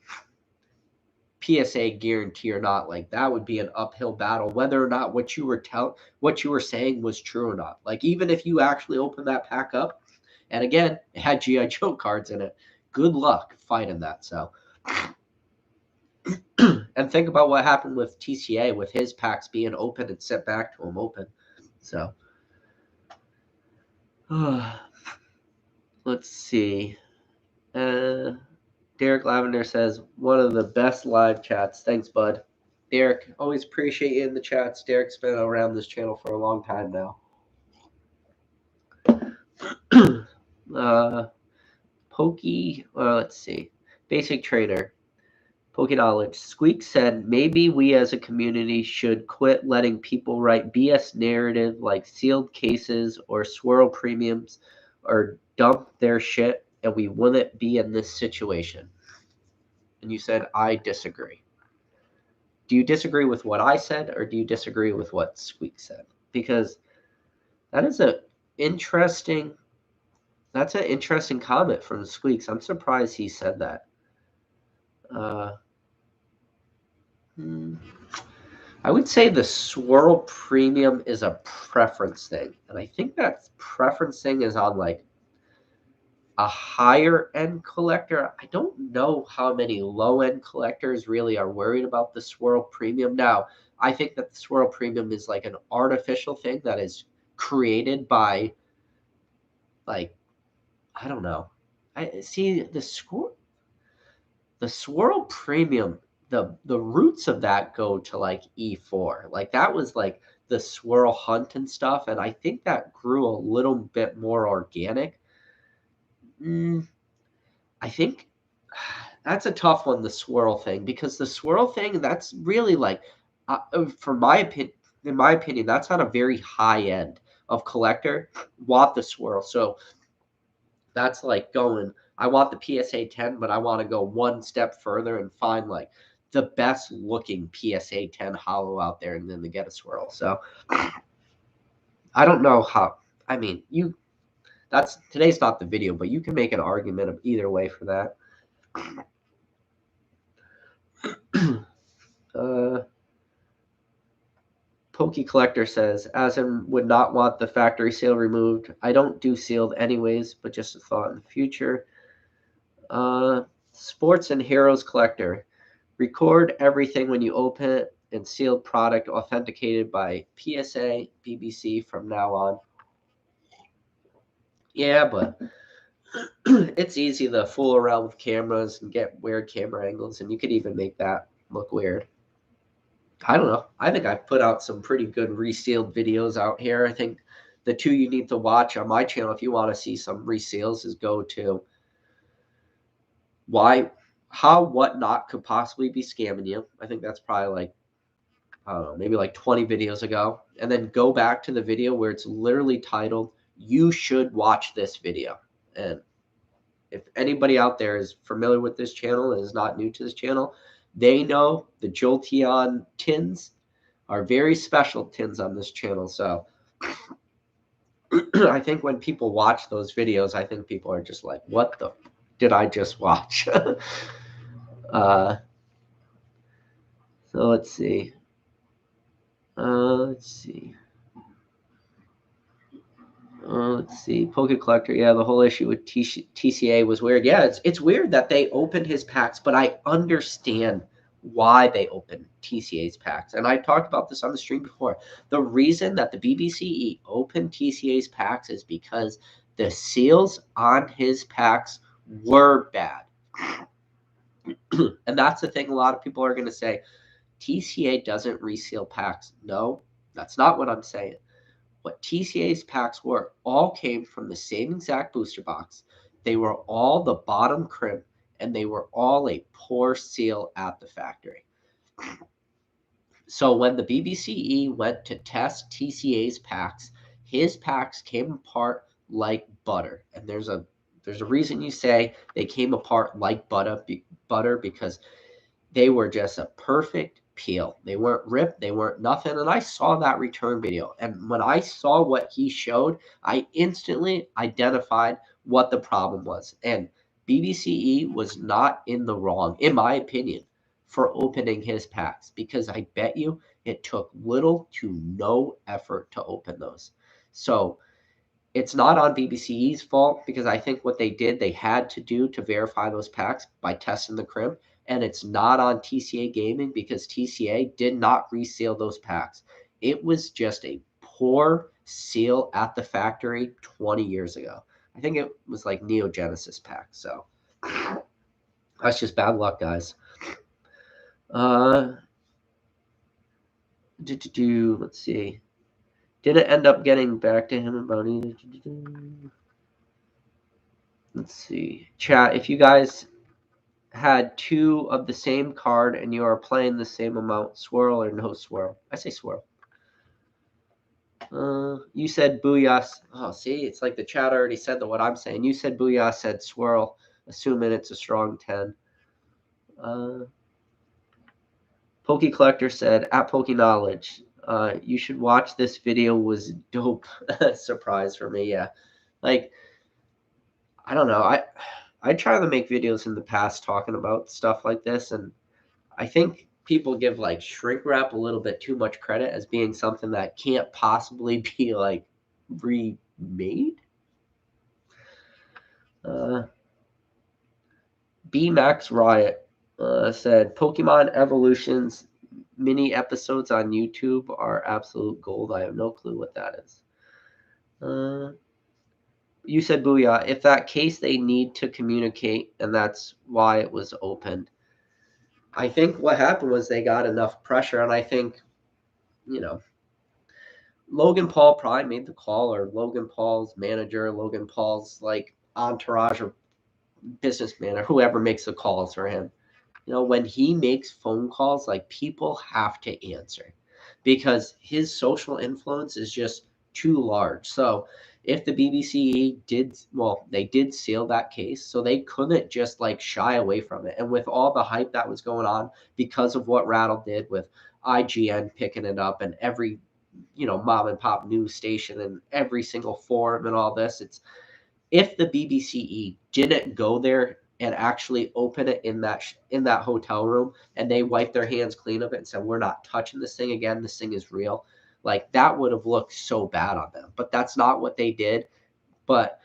PSA guarantee or not, like that would be an uphill battle, whether or not what you were saying was true or not. Like even if you actually opened that pack up, and again, it had GI Joe cards in it, good luck fighting that. So and think about what happened with TCA with his packs being open and sent back to him open. So let's see. Derek Lavender says, one of the best live chats. Thanks, bud. Derek, always appreciate you in the chats. Derek's been around this channel for a long time now. Let's see. Basic Trader. Poke Knowledge. Squeak said, maybe we as a community should quit letting people write BS narrative like sealed cases or swirl premiums or dump their shit, and we wouldn't be in this situation. And you said, I disagree. Do you disagree with what I said, or do you disagree with what Squeak said? Because that is that's an interesting comment from Squeaks. I'm surprised he said that. I would say the swirl premium is a preference thing. And I think that preference thing is on like a higher end collector. I don't know how many low end collectors really are worried about the swirl premium. Now, I think that the swirl premium is like an artificial thing that is created by, like, I don't know. I see the swirl premium, the roots of that go to like E4. Like that was like the swirl hunt and stuff, and I think that grew a little bit more organic. I think that's a tough one, the swirl thing, because the swirl thing, that's really like, for my opinion, in my opinion, that's not a very high end of collector want the swirl. So that's like going, I want the PSA 10, but I want to go one step further and find like the best looking PSA 10 hollow out there and then to get a swirl. So I don't know how, I mean, today's not the video, but you can make an argument of either way for that. Pokey Collector says, Asim would not want the factory seal removed. I don't do sealed anyways, but just a thought in the future. Sports and Heroes Collector. Record everything when you open it and sealed product authenticated by PSA, BBC from now on. Yeah, but it's easy to fool around with cameras and get weird camera angles, and you could even make that look weird. I don't know. I think I've put out some pretty good resealed videos out here. I think the two you need to watch on my channel if you want to see some reseals is go to how what not could possibly be scamming you. I think that's probably like, I don't know, maybe like 20 videos ago. And then go back to the video where it's literally titled, you should watch this video. And if anybody out there is familiar with this channel and is not new to this channel, they know the Jolteon tins are very special tins on this channel. So I think when people watch those videos, I think people are just like, what the did I just watch? So let's see. Let's see. Poke Collector. Yeah, the whole issue with TCA was weird. Yeah, it's weird that they opened his packs, but I understand why they opened TCA's packs. And I talked about this on the stream before. The reason that the BBCE opened TCA's packs is because the seals on his packs were bad. And that's the thing a lot of people are going to say. TCA doesn't reseal packs. No, that's not what I'm saying. What TCA's packs were all came from the same exact booster box. They were all the bottom crimp, and they were all a poor seal at the factory. So when the BBCE went to test TCA's packs, his packs came apart like butter. And there's a reason you say they came apart like butter because they were just a perfect peel. They weren't ripped. They weren't nothing. And I saw that return video. And when I saw what he showed, I instantly identified what the problem was. And BBCE was not in the wrong, in my opinion, for opening his packs, because I bet you it took little to no effort to open those. So it's not on BBCE's fault, because I think what they did, they had to do to verify those packs by testing the crimp. And it's not on TCA Gaming, because TCA did not reseal those packs. It was just a poor seal at the factory 20 years ago. I think it was like Neo Genesis pack. So that's just bad luck, guys. Let's see. Did it end up getting back to him about it? Let's see. Chat, if you guys had two of the same card and you are playing the same amount, swirl or no swirl? I say swirl. You said booyah. Oh, see, it's like the chat already said what I'm saying. You said booyah, said swirl, assuming it's a strong 10. Poke Collector said, at Poke Knowledge, you should watch this video, was dope. Surprise for me, yeah. Like, I don't know. I tried to make videos in the past talking about stuff like this, and I think people give like shrink wrap a little bit too much credit as being something that can't possibly be like remade. B Max Riot said Pokemon Evolutions mini episodes on YouTube are absolute gold. I have no clue what that is. You said booyah. If that case, they need to communicate, and that's why it was opened. I think what happened was they got enough pressure, and I think, Logan Paul probably made the call, or Logan Paul's manager, Logan Paul's like entourage or businessman, or whoever makes the calls for him. When he makes phone calls, like, people have to answer because his social influence is just too large. So if the BBC they did seal that case, so they couldn't just like shy away from it. And with all the hype that was going on because of what Rattle did with IGN picking it up and every, mom and pop news station and every single forum and all this, if the BBCE didn't go there and actually open it in that hotel room, and they wiped their hands clean of it and said, we're not touching this thing again, this thing is real, like, that would have looked so bad on them. But that's not what they did. But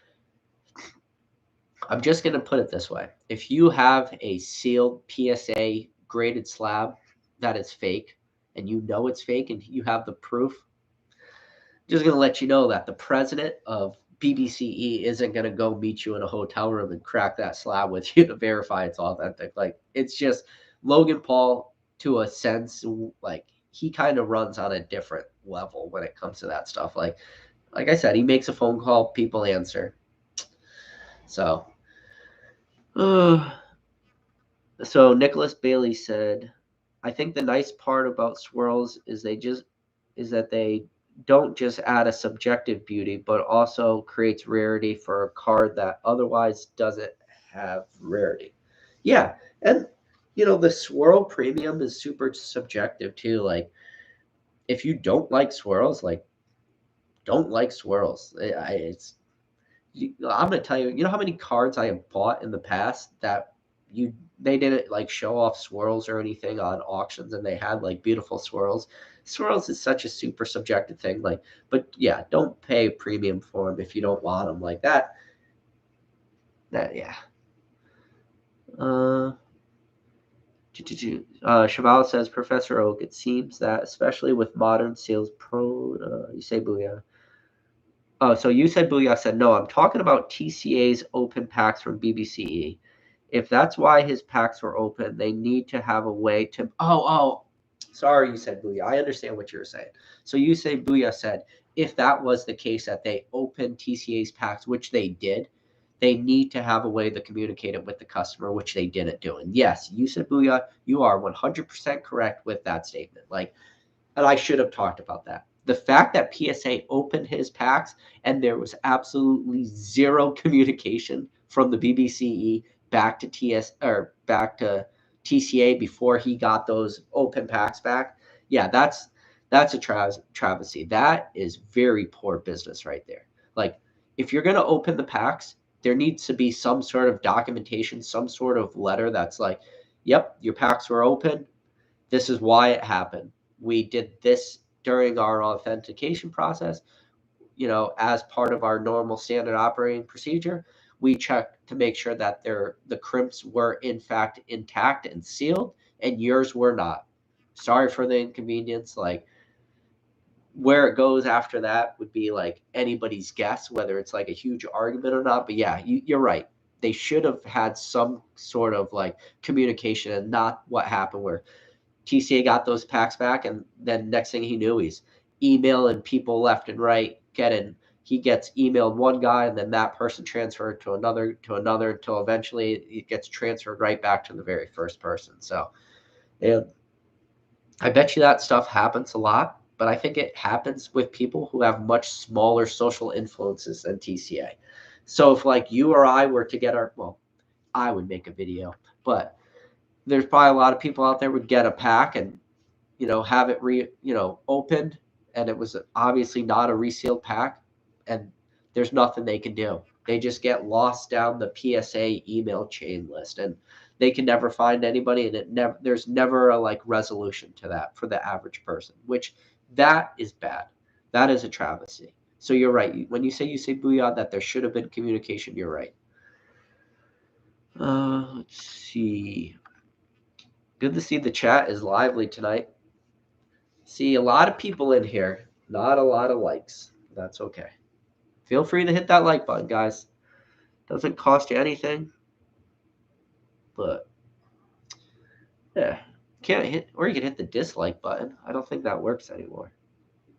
I'm just going to put it this way. If you have a sealed PSA graded slab that is fake, and you know it's fake and you have the proof, just going to let you know that the president of BBCE isn't going to go meet you in a hotel room and crack that slab with you to verify it's authentic. Like, it's just Logan Paul, to a sense, like, he kind of runs on a different level when it comes to that stuff. Like I said, he makes a phone call, people answer. So, so Nicholas Bailey said, I think the nice part about swirls is that they don't just add a subjective beauty, but also creates rarity for a card that otherwise doesn't have rarity. Yeah, and the swirl premium is super subjective too. Like, if you don't like swirls, like, don't like swirls. I'm gonna tell you. You know how many cards I have bought in the past that they didn't like show off swirls or anything on auctions, and they had like beautiful swirls. Swirls is such a super subjective thing. Like, but yeah, don't pay premium for them if you don't want them like that. Yeah. Cheval says, Professor Oak, it seems that especially with modern sales you say booyah. Oh, so you said booyah. Said no. I'm talking about TCA's open packs from BBCE. If that's why his packs were open, they need to have a way to. Oh, sorry, you said booyah. I understand what you're saying. So you say booyah said, if that was the case that they opened TCA's packs, which they did, they need to have a way to communicate it with the customer, which they didn't do. And yes, you said booyah. You are 100% correct with that statement. Like, and I should have talked about that. The fact that PSA opened his packs and there was absolutely zero communication from the BBCE back to TCA before he got those open packs back. Yeah, that's a travesty. That is very poor business right there. Like, if you're going to open the packs, there needs to be some sort of documentation, some sort of letter that's like, yep, your packs were open. This is why it happened. We did this during our authentication process, as part of our normal standard operating procedure. We checked to make sure that the crimps were in fact intact and sealed, and yours were not. Sorry for the inconvenience. Like, where it goes after that would be like anybody's guess, whether it's like a huge argument or not. But yeah, you're right. They should have had some sort of like communication, and not what happened where TCA got those packs back, and then next thing he knew, he's emailing people left and right, he gets emailed one guy, and then that person transferred to another, until eventually it gets transferred right back to the very first person. So, and I bet you that stuff happens a lot, but I think it happens with people who have much smaller social influences than TCA. So if like you or I were to get I would make a video, but there's probably a lot of people out there would get a pack and have it opened, and it was obviously not a resealed pack, and there's nothing they can do. They just get lost down the PSA email chain list, and they can never find anybody, and there's never a like resolution to that for the average person, which that is bad. That is a travesty. So you're right. When you say booyah, that there should have been communication, you're right. Let's see. Good to see the chat is lively tonight. See a lot of people in here, not a lot of likes. That's okay. Feel free to hit that like button, guys. Doesn't cost you anything. But yeah, can't hit, or you can hit the dislike button. I don't think that works anymore.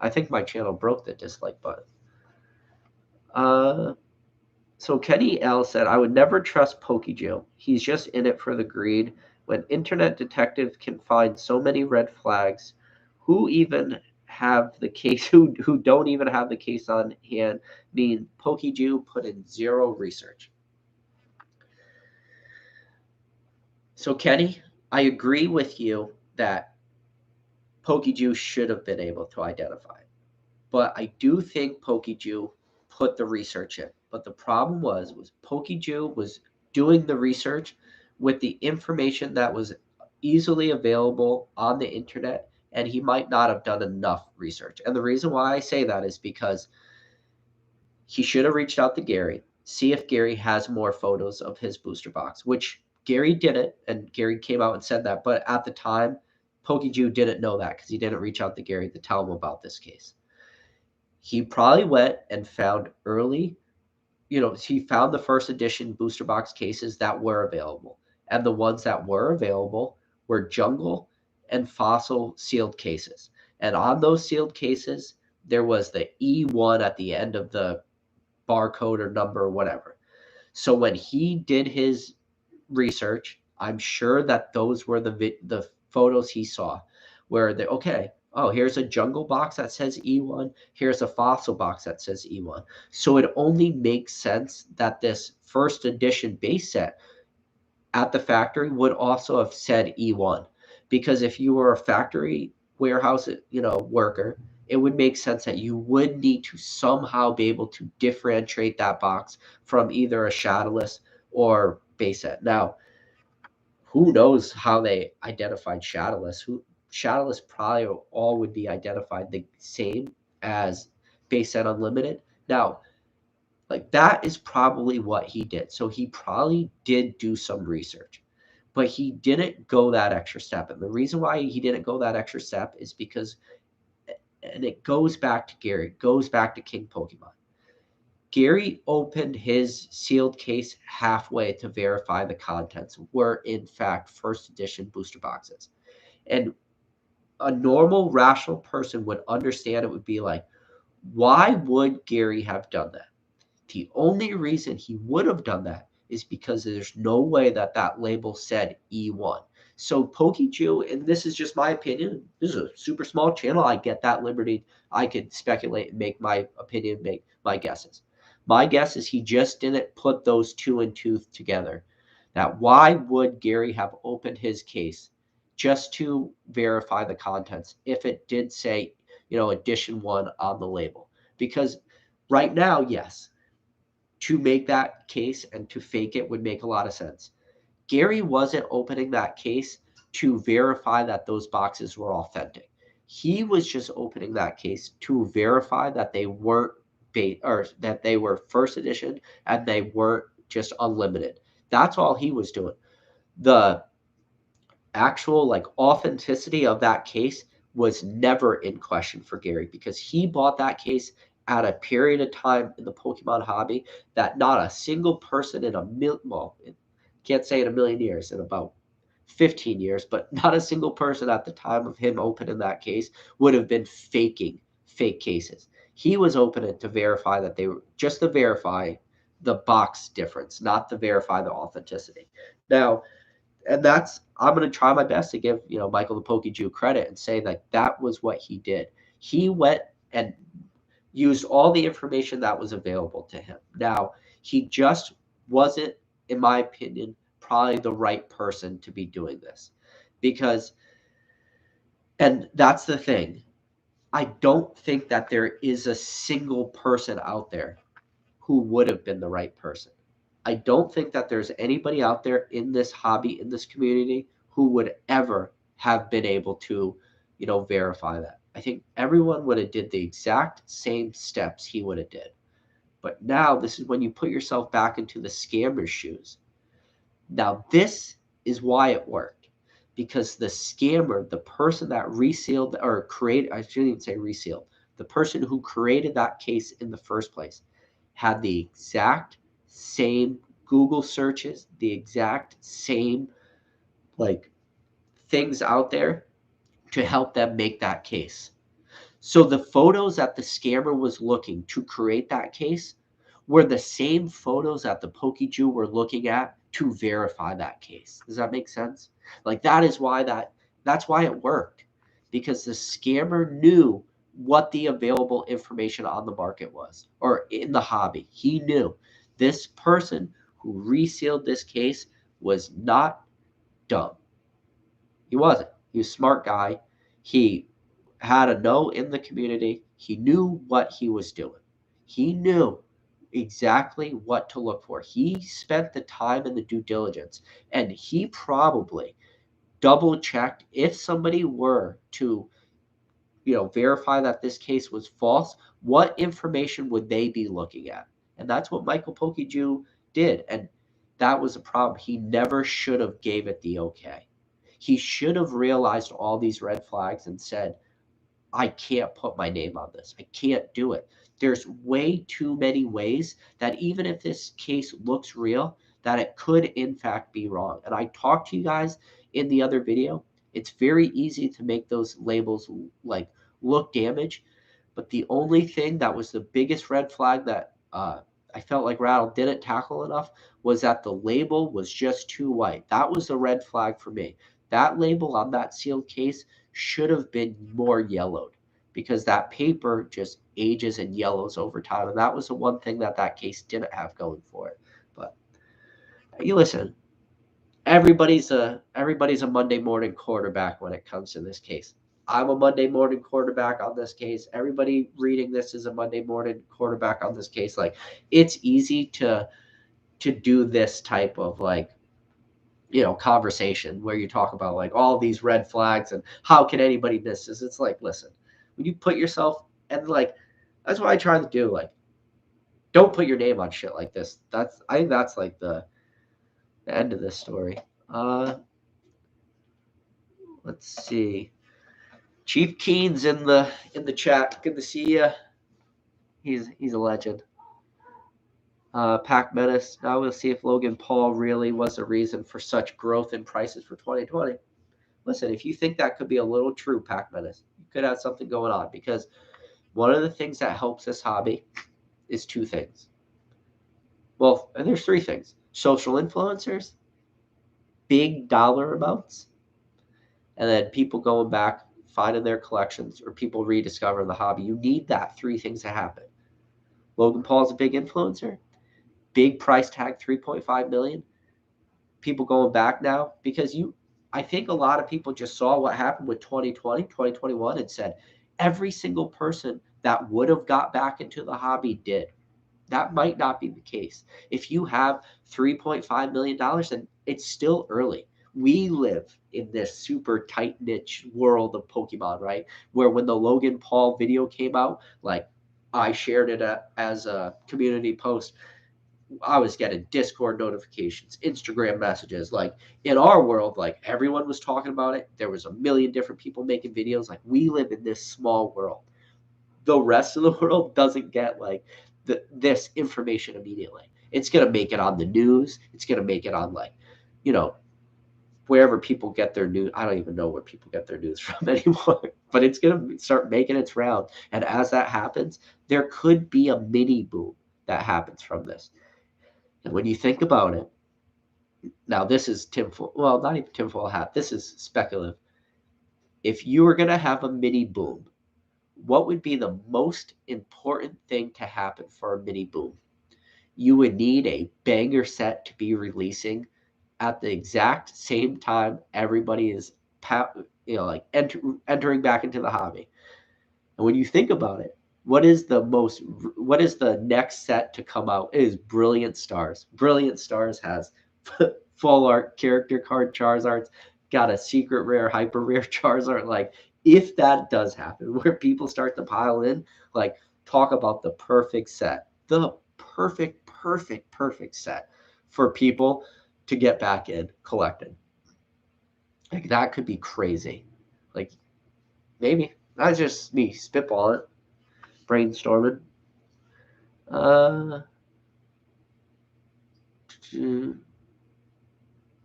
I think my channel broke the dislike button. So Kenny L said, I would never trust PokeJoe. He's just in it for the greed. When internet detectives can find so many red flags, who don't even have the case on hand, mean PokeJoe put in zero research. So Kenny, I agree with you that PokeJoe should have been able to identify it. But I do think PokeJoe put the research in. But the problem was PokeJoe was doing the research with the information that was easily available on the internet, and he might not have done enough research. And the reason why I say that is because he should have reached out to Gary, see if Gary has more photos of his booster box, which Gary didn't, and Gary came out and said that. But at the time, PokeJoe didn't know that because he didn't reach out to Gary to tell him about this case. He probably went and found he found the first edition booster box cases that were available. And the ones that were available were jungle and fossil sealed cases. And on those sealed cases, there was the E1 at the end of the barcode or number or whatever. So when he did his research, I'm sure that those were the photos he saw where here's a jungle box that says E1, here's a fossil box that says E1. So it only makes sense that this first edition base set at the factory would also have said E1, because if you were a factory warehouse worker, it would make sense that you would need to somehow be able to differentiate that box from either a shadowless or base set. Now, who knows how they identified shadowless? Shadowless probably all would be identified the same as base set unlimited. Now, like that is probably what he did. So he probably did do some research, but he didn't go that extra step. And the reason why he didn't go that extra step is because, and it goes back to Gary, it goes back to King Pokemon. Gary opened his sealed case halfway to verify the contents were in fact first edition booster boxes. And a normal rational person would understand it would be like, why would Gary have done that? The only reason he would have done that is because there's no way that that label said E1. So PokeJoe, and this is just my opinion, this is a super small channel. I get that liberty. I could speculate and make my opinion, make my guesses. My guess is he just didn't put those two and two together. That why would Gary have opened his case just to verify the contents if it did say, edition 1 on the label? Because right now, yes, to make that case and to fake it would make a lot of sense. Gary wasn't opening that case to verify that those boxes were authentic. He was just opening that case to verify that they weren't or that they were first edition and they weren't just unlimited. That's all he was doing. The actual authenticity of that case was never in question for Gary, because he bought that case at a period of time in the Pokemon hobby that not a single person in can't say in a million years, in about 15 years, but not a single person at the time of him opening that case would have been faking fake cases. He was opening to verify that they were just to verify the box difference, not to verify the authenticity. Now, and that's I'm going to try my best to give Michael the Pokey Jew credit and say that that was what he did. He went and used all the information that was available to him. Now, he just wasn't, in my opinion, probably the right person to be doing this, because, and that's the thing, I don't think that there is a single person out there who would have been the right person. I don't think that there's anybody out there in this hobby, in this community, who would ever have been able to, verify that. I think everyone would have did the exact same steps he would have did. But now this is when you put yourself back into the scammer's shoes. Now this is why it worked. Because the scammer, the person that resealed or created, I shouldn't even say resealed, the person who created that case in the first place had the exact same Google searches, the exact same things out there to help them make that case. So the photos that the scammer was looking to create that case were the same photos that the Pokey Jew were looking at to verify that case. Does that make sense? That's why it worked, because the scammer knew what the available information on the market was, or in the hobby. He knew this person who resealed this case was not dumb. He wasn't. He was a smart guy. He had a know in the community. He knew what he was doing. He knew exactly what to look for. He spent the time and the due diligence, and he probably double checked if somebody were to verify that this case was false, what information would they be looking at? And that's what Michael Pokey Jew did. And that was a problem. He never should have gave it the okay. He should have realized all these red flags and said, I can't put my name on this. I can't do it. There's way too many ways that even if this case looks real, that it could in fact be wrong. And I talked to you guys in the other video. It's very easy to make those labels look damaged. But the only thing that was the biggest red flag that I felt like Rattle didn't tackle enough was that the label was just too white. That was the red flag for me. That label on that sealed case should have been more yellowed, because that paper just ages and yellows over time. And that was the one thing that case didn't have going for it. But you listen, everybody's a Monday morning quarterback when it comes to this case. I'm a Monday morning quarterback on this case. Everybody reading this is a Monday morning quarterback on this case. It's easy to do this type of conversation where you talk about all these red flags and how can anybody miss this. It's listen, when you put yourself, and that's what I try to do. Don't put your name on shit like this. I think that's the end of this story. Let's see. Chief Keen's in the chat. Good to see you. He's a legend. Pac Menace. Now we'll see if Logan Paul really was the reason for such growth in prices for 2020. Listen, if you think that could be a little true, Pac Menace, you could have something going on, because one of the things that helps this hobby is two things. Well, and there's three things: social influencers, big dollar amounts, and then people going back, finding their collections, or people rediscovering the hobby. You need that three things to happen. Logan Paul's a big influencer, big price tag, 3.5 million. People going back now, because I think a lot of people just saw what happened with 2020, 2021 and said every single person that would have got back into the hobby did. That might not be the case. If you have $3.5 million, then it's still early. We live in this super tight niche world of Pokemon, right? Where when the Logan Paul video came out, I shared it as a community post, I was getting Discord notifications, Instagram messages. In our world, everyone was talking about it. There was a million different people making videos. We live in this small world. The rest of the world doesn't get this information immediately. It's going to make it on the news. It's going to make it on wherever people get their news. I don't even know where people get their news from anymore, but it's going to start making its round. And as that happens, there could be a mini boom that happens from this. And when you think about it, now this is tinfoil, well, not even tinfoil hat, this is speculative. If you were going to have a mini boom, what would be the most important thing to happen for a mini boom? You would need a banger set to be releasing at the exact same time everybody is like entering back into the hobby. And when you think about it, what is the next set to come out? It is Brilliant Stars. Brilliant Stars has full art character card Charizards, got a secret rare, hyper rare Charizard. Like, if that does happen, where people start to pile in, like, talk about the perfect set, the perfect set for people to get back in collecting. Like, that could be crazy. Like, maybe that's just me spitballing, brainstorming.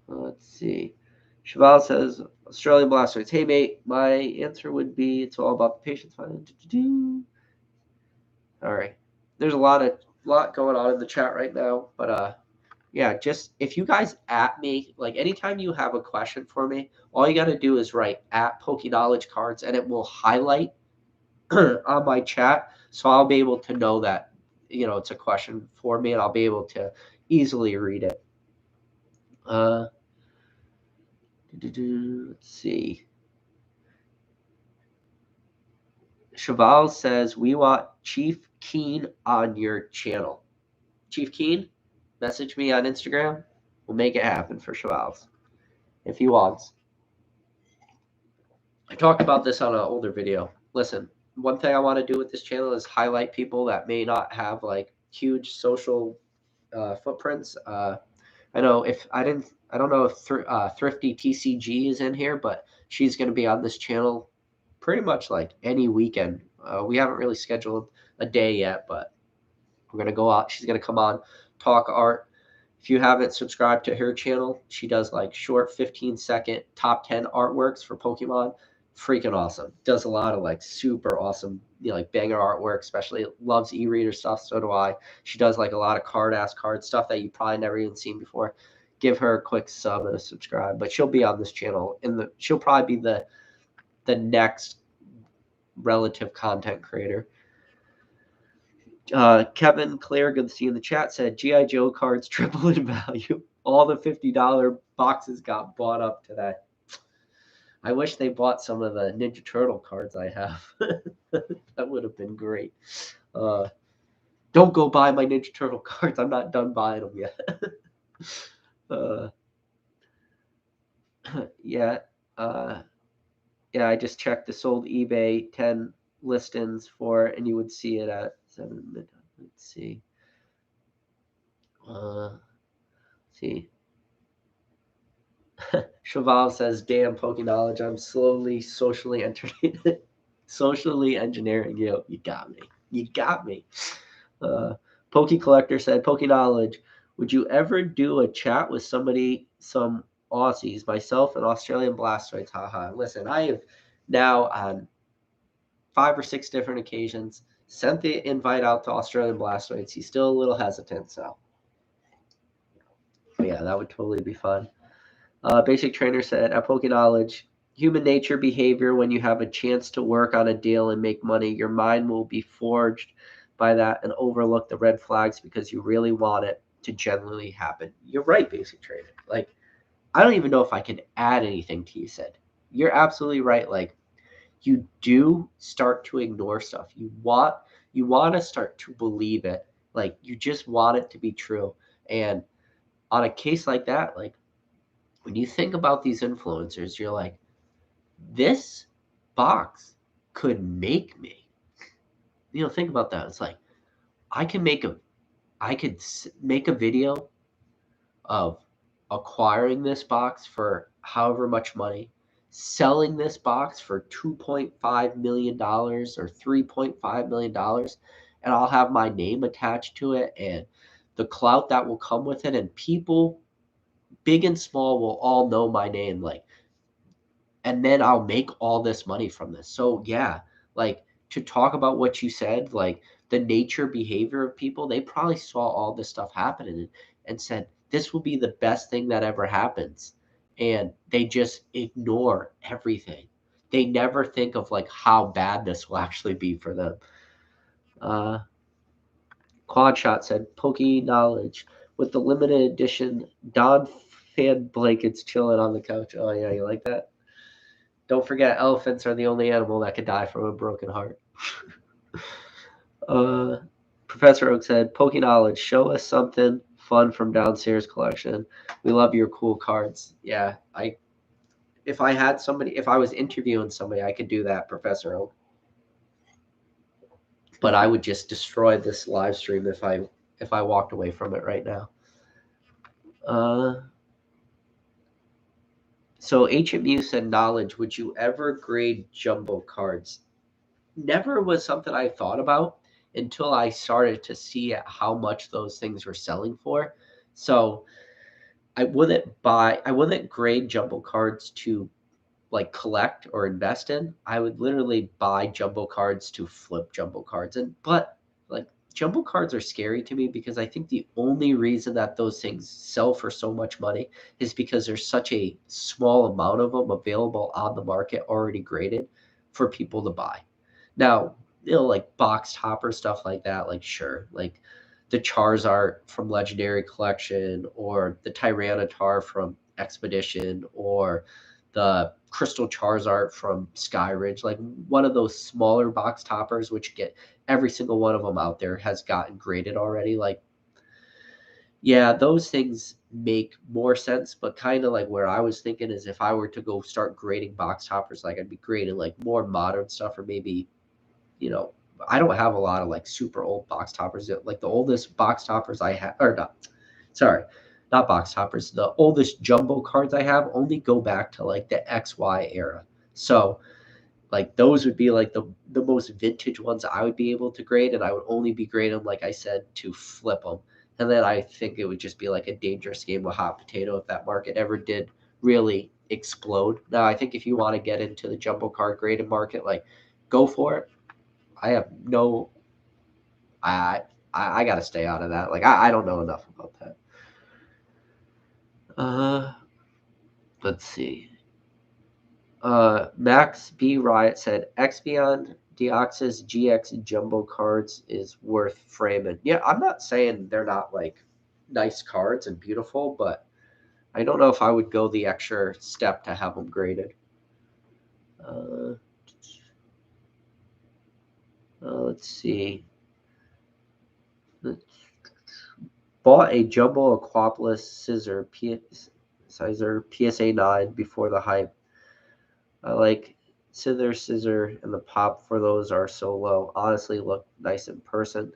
Let's see. Cheval says, Australian Blastoise. Hey, mate, my answer would be it's all about the patience. All right. There's a lot going on in the chat right now, but yeah, just if you guys at me, like anytime you have a question for me, all you got to do is write at pokeknowledgecards, and it will highlight on my chat, so I'll be able to know that it's a question for me, and I'll be able to easily read it. Let's see. Cheval says, we want Chief Keen on your channel. Chief Keen, message me on Instagram. We'll make it happen for Cheval's if he wants. I talked about this on an older video. Listen, one thing I want to do with this channel is highlight people that may not have like huge social footprints. I know if I don't know if Thrifty TCG is in here, but she's going to be on this channel pretty much like any weekend. We haven't really scheduled a day yet, but we're going to go out. She's going to come on, talk art. If you haven't subscribed to her channel, she does like short 15-second top 10 artworks for Pokemon. Freaking awesome. Does a lot of like super awesome, like banger artwork, especially loves e-reader stuff. So do I. She does like a lot of card stuff that you probably never even seen before. Give her a quick sub and a subscribe, but she'll be on this channel she'll probably be the next relative content creator. Kevin Claire, good to see you in the chat, said G.I. Joe cards triple in value. All the $50 boxes got bought up today. I wish they bought some of the Ninja Turtle cards I have. That would have been great. Don't go buy my Ninja Turtle cards. I'm not done buying them yet. Yeah. Yeah, I just checked the sold eBay 10 listings for, and you would see it at 7 midnight. Let's see. See. Cheval says, damn, Pokeknowledge, I'm slowly socially engineering you. You got me. You got me. Poke Collector said, Pokeknowledge, would you ever do a chat with somebody, some Aussies, myself and Australian Blastoids? Haha. Listen, I have now on 5 or 6 different occasions sent the invite out to Australian Blastoids. He's still a little hesitant, so but yeah, that would totally be fun. Basic Trainer said, at Pokeknowledge, human nature behavior, when you have a chance to work on a deal and make money, your mind will be forged by that and overlook the red flags because you really want it to genuinely happen. You're right, Basic Trainer. Like, I don't even know if I can add anything to you said. You're absolutely right. Like, you do start to ignore stuff. You want to start to believe it. Like, you just want it to be true. And on a case like that, like, when you think about these influencers, you're like, this box could make me. Think about that. It's like, I could make a video of acquiring this box for however much money, selling this box for $2.5 million or $3.5 million, and I'll have my name attached to it and the clout that will come with it, and people big and small will all know my name, like, and then I'll make all this money from this. So yeah, like, to talk about what you said, like the nature behavior of people, they probably saw all this stuff happening and said, this will be the best thing that ever happens. And they just ignore everything. They never think of like how bad this will actually be for them. Uh, Quadshot said, Pokey knowledge with the limited edition Don fan blankets chilling on the couch. Oh yeah, you like that? Don't forget, elephants are the only animal that could die from a broken heart. uh, Professor Oak said, Pokey knowledge, show us something fun from downstairs collection. We love your cool cards. Yeah, if I had somebody, if I was interviewing somebody, I could do that, Professor Oak. But I would just destroy this live stream if I walked away from it right now. So HMU said, knowledge, would you ever grade jumbo cards? Never was something I thought about until I started to see how much those things were selling for. So I wouldn't grade jumbo cards to like collect or invest in. I would literally buy jumbo cards to flip jumbo cards. But like jumbo cards are scary to me because I think the only reason that those things sell for so much money is because there's such a small amount of them available on the market already graded for people to buy. Now, like box topper stuff like that, like sure, like the Charizard from Legendary Collection or the Tyranitar from Expedition or the Crystal Charizard from Skyridge, like one of those smaller box toppers, which get every single one of them out there has gotten graded already. Like, yeah, those things make more sense, but kind of like where I was thinking is if I were to go start grading box toppers, like I'd be grading like more modern stuff or maybe, you know, I don't have a lot of like super old box toppers. Like the oldest box toppers I have, or not, sorry, not box toppers. The oldest jumbo cards I have only go back to like the XY era. So like those would be like the most vintage ones I would be able to grade, and I would only be grading them, like I said, to flip them. And then I think it would just be like a dangerous game with hot potato if that market ever did really explode. Now I think if you want to get into the jumbo card graded market, like go for it. I have no, I got to stay out of that. Like I don't know enough about that. Let's see. Max B Riot said Expion Deoxys GX jumbo cards is worth framing. Yeah, I'm not saying they're not like nice cards and beautiful, but I don't know if I would go the extra step to have them graded. Let's see. Bought a jumbo Aquapolis scissor PSA 9 before the hype. I like scissor, and the pop for those are so low. Honestly, look nice in person.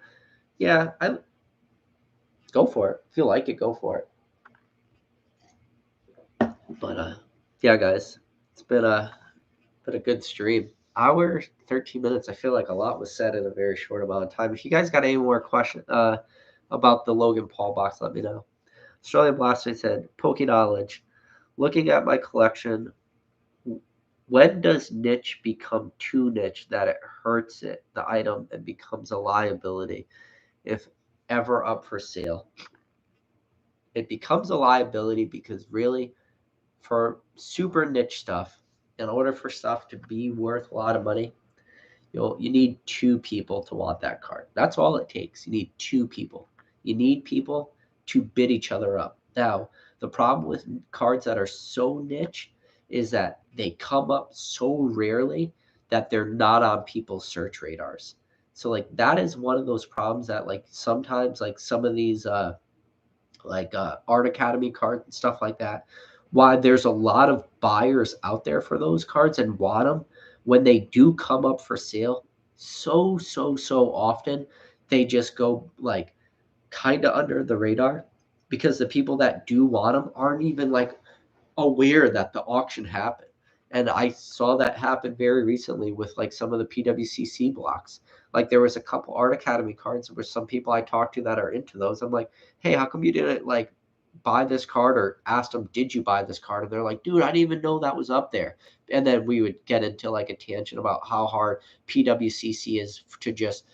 Yeah, I go for it. If you like it, go for it. But yeah, guys, it's been a good stream. Hour 13 minutes. I feel like a lot was said in a very short amount of time. If you guys got any more questions about the Logan Paul box, let me know. Australian Blaster said, Poke knowledge. Looking at my collection, when does niche become too niche that it hurts the item, and becomes a liability if ever up for sale? It becomes a liability because really, for super niche stuff, in order for stuff to be worth a lot of money, you need two people to want that card. That's all it takes. You need two people. You need people to bid each other up. Now, the problem with cards that are so niche is that they come up so rarely that they're not on people's search radars. So like that is one of those problems that like sometimes like some of these Art Academy cards and stuff like that, why there's a lot of buyers out there for those cards and want them, when they do come up for sale, so often they just go like kind of under the radar because the people that do want them aren't even like aware that the auction happened. And I saw that happen very recently with like some of the PWCC blocks. Like there was a couple Art Academy cards where some people I talked to that are into those. I'm like, hey, how come you didn't like buy this card or asked them, did you buy this card? And they're like, dude, I didn't even know that was up there. And then we would get into like a tangent about how hard PWCC is to just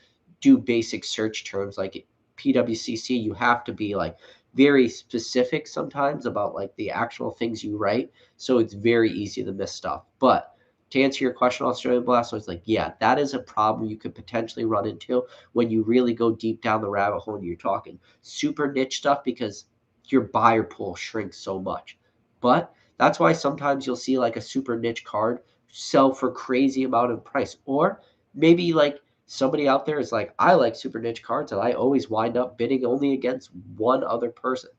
do basic search terms. Like PWCC, you have to be like very specific sometimes about like the actual things you write. So it's very easy to miss stuff. But to answer your question, Australian Blast, I was like, yeah, that is a problem you could potentially run into when you really go deep down the rabbit hole and you're talking super niche stuff, because your buyer pool shrinks so much. But that's why sometimes you'll see like a super niche card sell for crazy amount of price. Or maybe like somebody out there is like, I like super niche cards and I always wind up bidding only against one other person.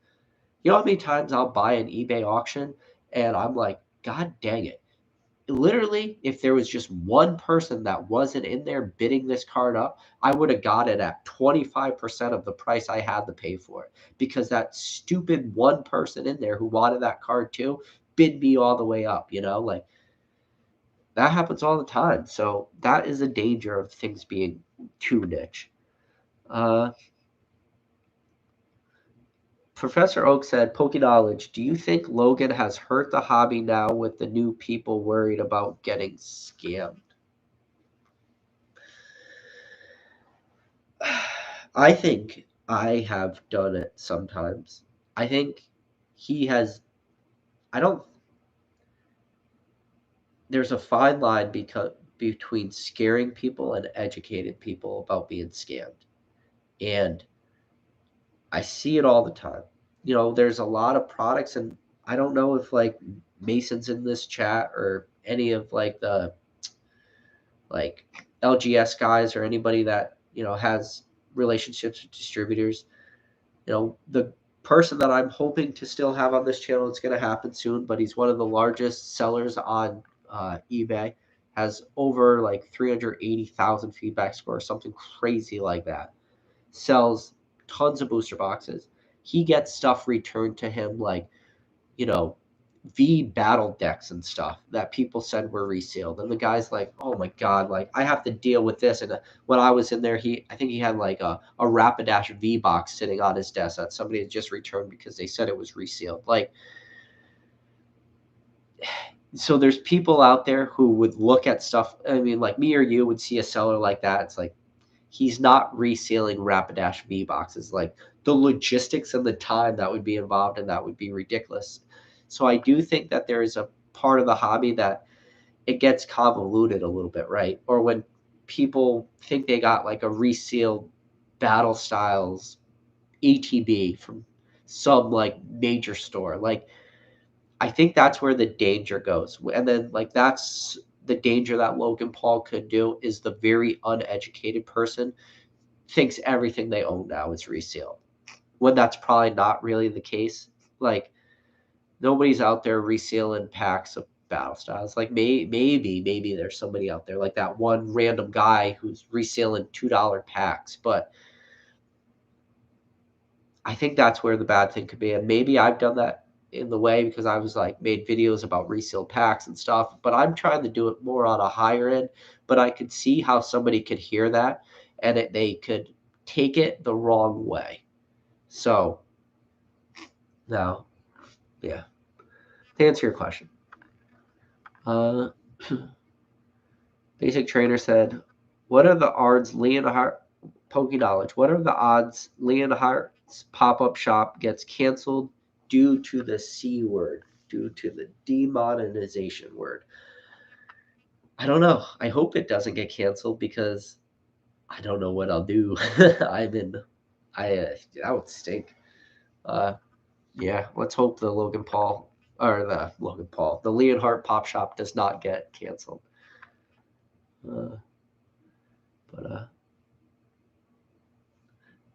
You know how many times I'll buy an eBay auction and I'm like, God dang it. Literally, if there was just one person that wasn't in there bidding this card up, I would have got it at 25% of the price I had to pay for it, because that stupid one person in there who wanted that card too bid me all the way up, like that happens all the time. So that is a danger of things being too niche. Uh, Professor Oak said, Poke Knowledge, do you think Logan has hurt the hobby now with the new people worried about getting scammed? I think I have done it sometimes. I think he has. I don't. There's a fine line between scaring people and educating people about being scammed. And I see it all the time. There's a lot of products, and I don't know if like Mason's in this chat or any of like the like LGS guys or anybody that, has relationships with distributors. The person that I'm hoping to still have on this channel, it's going to happen soon, but he's one of the largest sellers on eBay, has over like 380,000 feedback scores, something crazy like that, sells tons of booster boxes. He gets stuff returned to him like, you know, V battle decks and stuff that people said were resealed. And the guy's like, oh my God, like I have to deal with this. And when I was in there, I think he had like a Rapidash V box sitting on his desk that somebody had just returned because they said it was resealed. Like, so there's people out there who would look at stuff. I mean, like me or you would see a seller like that. It's like, he's not resealing Rapidash V boxes. Like the logistics and the time that would be involved in that would be ridiculous. So I do think that there is a part of the hobby that it gets convoluted a little bit, right? Or when people think they got like a resealed Battle Styles ATB from some like major store. Like I think that's where the danger goes. And then like that's the danger that Logan Paul could do, is the very uneducated person thinks everything they own now is resealed, when that's probably not really the case. Like nobody's out there resealing packs of battle styles. Like maybe there's somebody out there like that one random guy who's resealing $2 packs, but I think that's where the bad thing could be. And maybe I've done that in the way because I was like made videos about resealed packs and stuff, but I'm trying to do it more on a higher end. But I could see how somebody could hear that and they could take it the wrong way. So now, yeah, to answer your question, uh, Basic Trainer said, "What are the odds Leonhardt Poke Knowledge? What are the odds Leonhardt's pop-up shop gets canceled due to the C word, due to the demonetization word?" I don't know. I hope it doesn't get canceled because I don't know what I'll do. I'm in. That would stink. Uh, yeah, let's hope the the Leonhardt Pop Shop does not get canceled. Uh, but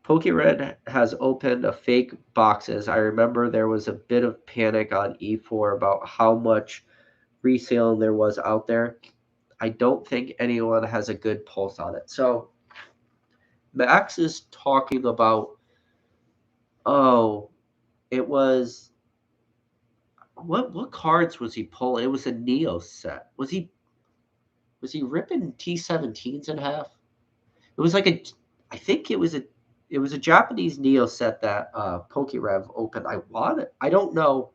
PokeRed has opened a fake boxes. I remember there was a bit of panic on E4 about how much resale there was out there. I don't think anyone has a good pulse on it. So Max is talking about, oh, it was what cards was he pulling? It was a Neo set. Was he ripping T17s in half? It was like I think it was it was a Japanese Neo set that PokeRev opened. I don't know.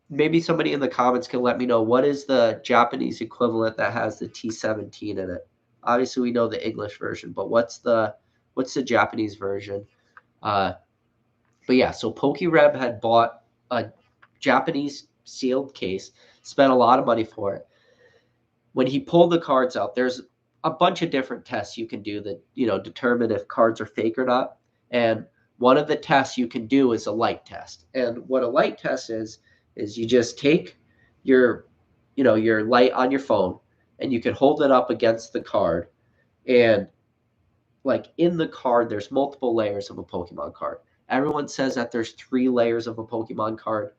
Maybe somebody in the comments can let me know what is the Japanese equivalent that has the T17 in it. Obviously, we know the English version, but what's the Japanese version? Uh, but yeah, so PokeRev had bought a Japanese sealed case, spent a lot of money for it. When he pulled the cards out, there's a bunch of different tests you can do that, determine if cards are fake or not. And one of the tests you can do is a light test. And what a light test is you just take your, your light on your phone and you can hold it up against the card. And like in the card, there's multiple layers of a Pokemon card. Everyone says that there's 3 layers of a Pokemon card.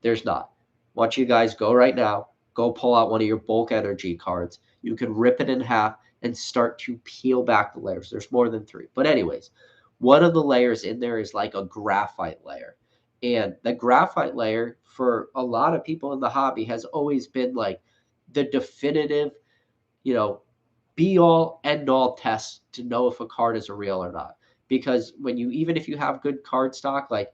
There's not. I want you guys go right now, go pull out one of your bulk energy cards. You can rip it in half and start to peel back the layers. There's more than 3. But anyways, one of the layers in there is like a graphite layer. And the graphite layer for a lot of people in the hobby has always been like the definitive, you know, be all end all test to know if a card is a real or not. Because even if you have good card stock, like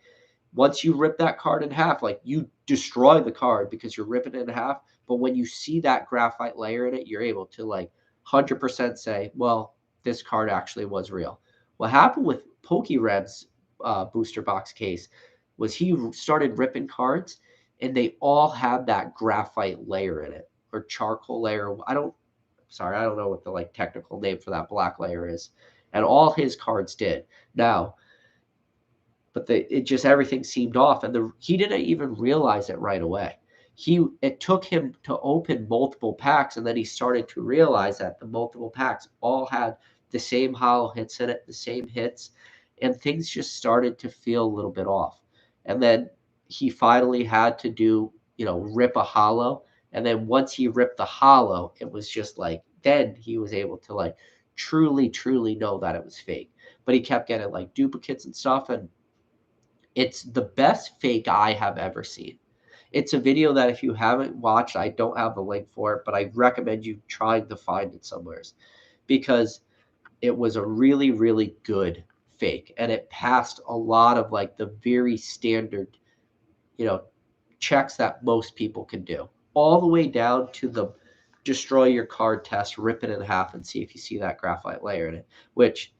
once you rip that card in half, like you destroy the card because you're ripping it in half. But when you see that graphite layer in it, you're able to like 100% say, well, this card actually was real. What happened with PokeRev's booster box case was he started ripping cards and they all had that graphite layer in it or charcoal layer. I don't know what the like technical name for that black layer is. And all his cards did. Now, but it just everything seemed off, and he didn't even realize it right away. It took him to open multiple packs, and then he started to realize that the multiple packs all had the same hollow hits in it, the same hits, and things just started to feel a little bit off. And then he finally had to rip a hollow, and then once he ripped the hollow, it was just like then he was able to like truly, truly know that it was fake. But he kept getting like duplicates and stuff, and it's the best fake I have ever seen. It's a video that if you haven't watched, I don't have the link for it, but I recommend you trying to find it somewhere because it was a really, really good fake. And it passed a lot of like the very standard, checks that most people can do, all the way down to the destroy your card test, rip it in half, and see if you see that graphite layer in it, which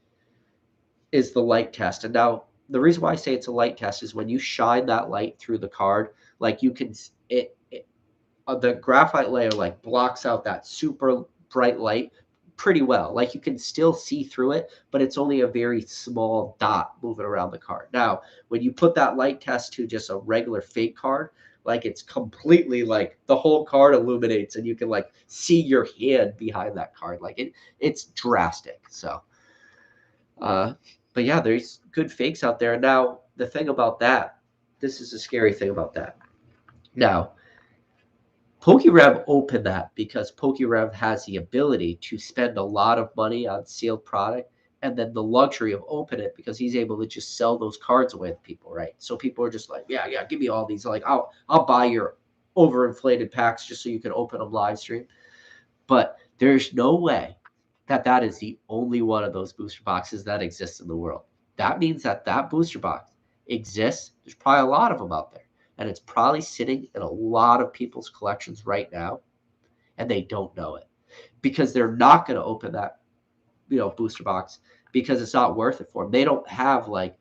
is the light test. And now the reason why I say it's a light test is when you shine that light through the card, like you can, the graphite layer like blocks out that super bright light pretty well. Like you can still see through it, but it's only a very small dot moving around the card. Now, when you put that light test to just a regular fake card, like it's completely like the whole card illuminates and you can like see your hand behind that card. Like it's drastic. So, but yeah, there's good fakes out there. Now, the thing about that, this is a scary thing about that. Now, PokeRev opened that because PokeRev has the ability to spend a lot of money on sealed product and then the luxury of open it because he's able to just sell those cards away to people, right? So people are just like, yeah, give me all these. Like, I'll buy your overinflated packs just so you can open them live stream. But there's no way that is the only one of those booster boxes that exists in the world. That means that booster box exists. There's probably a lot of them out there. And it's probably sitting in a lot of people's collections right now. And they don't know it because they're not going to open that, booster box because it's not worth it for them. They don't have like,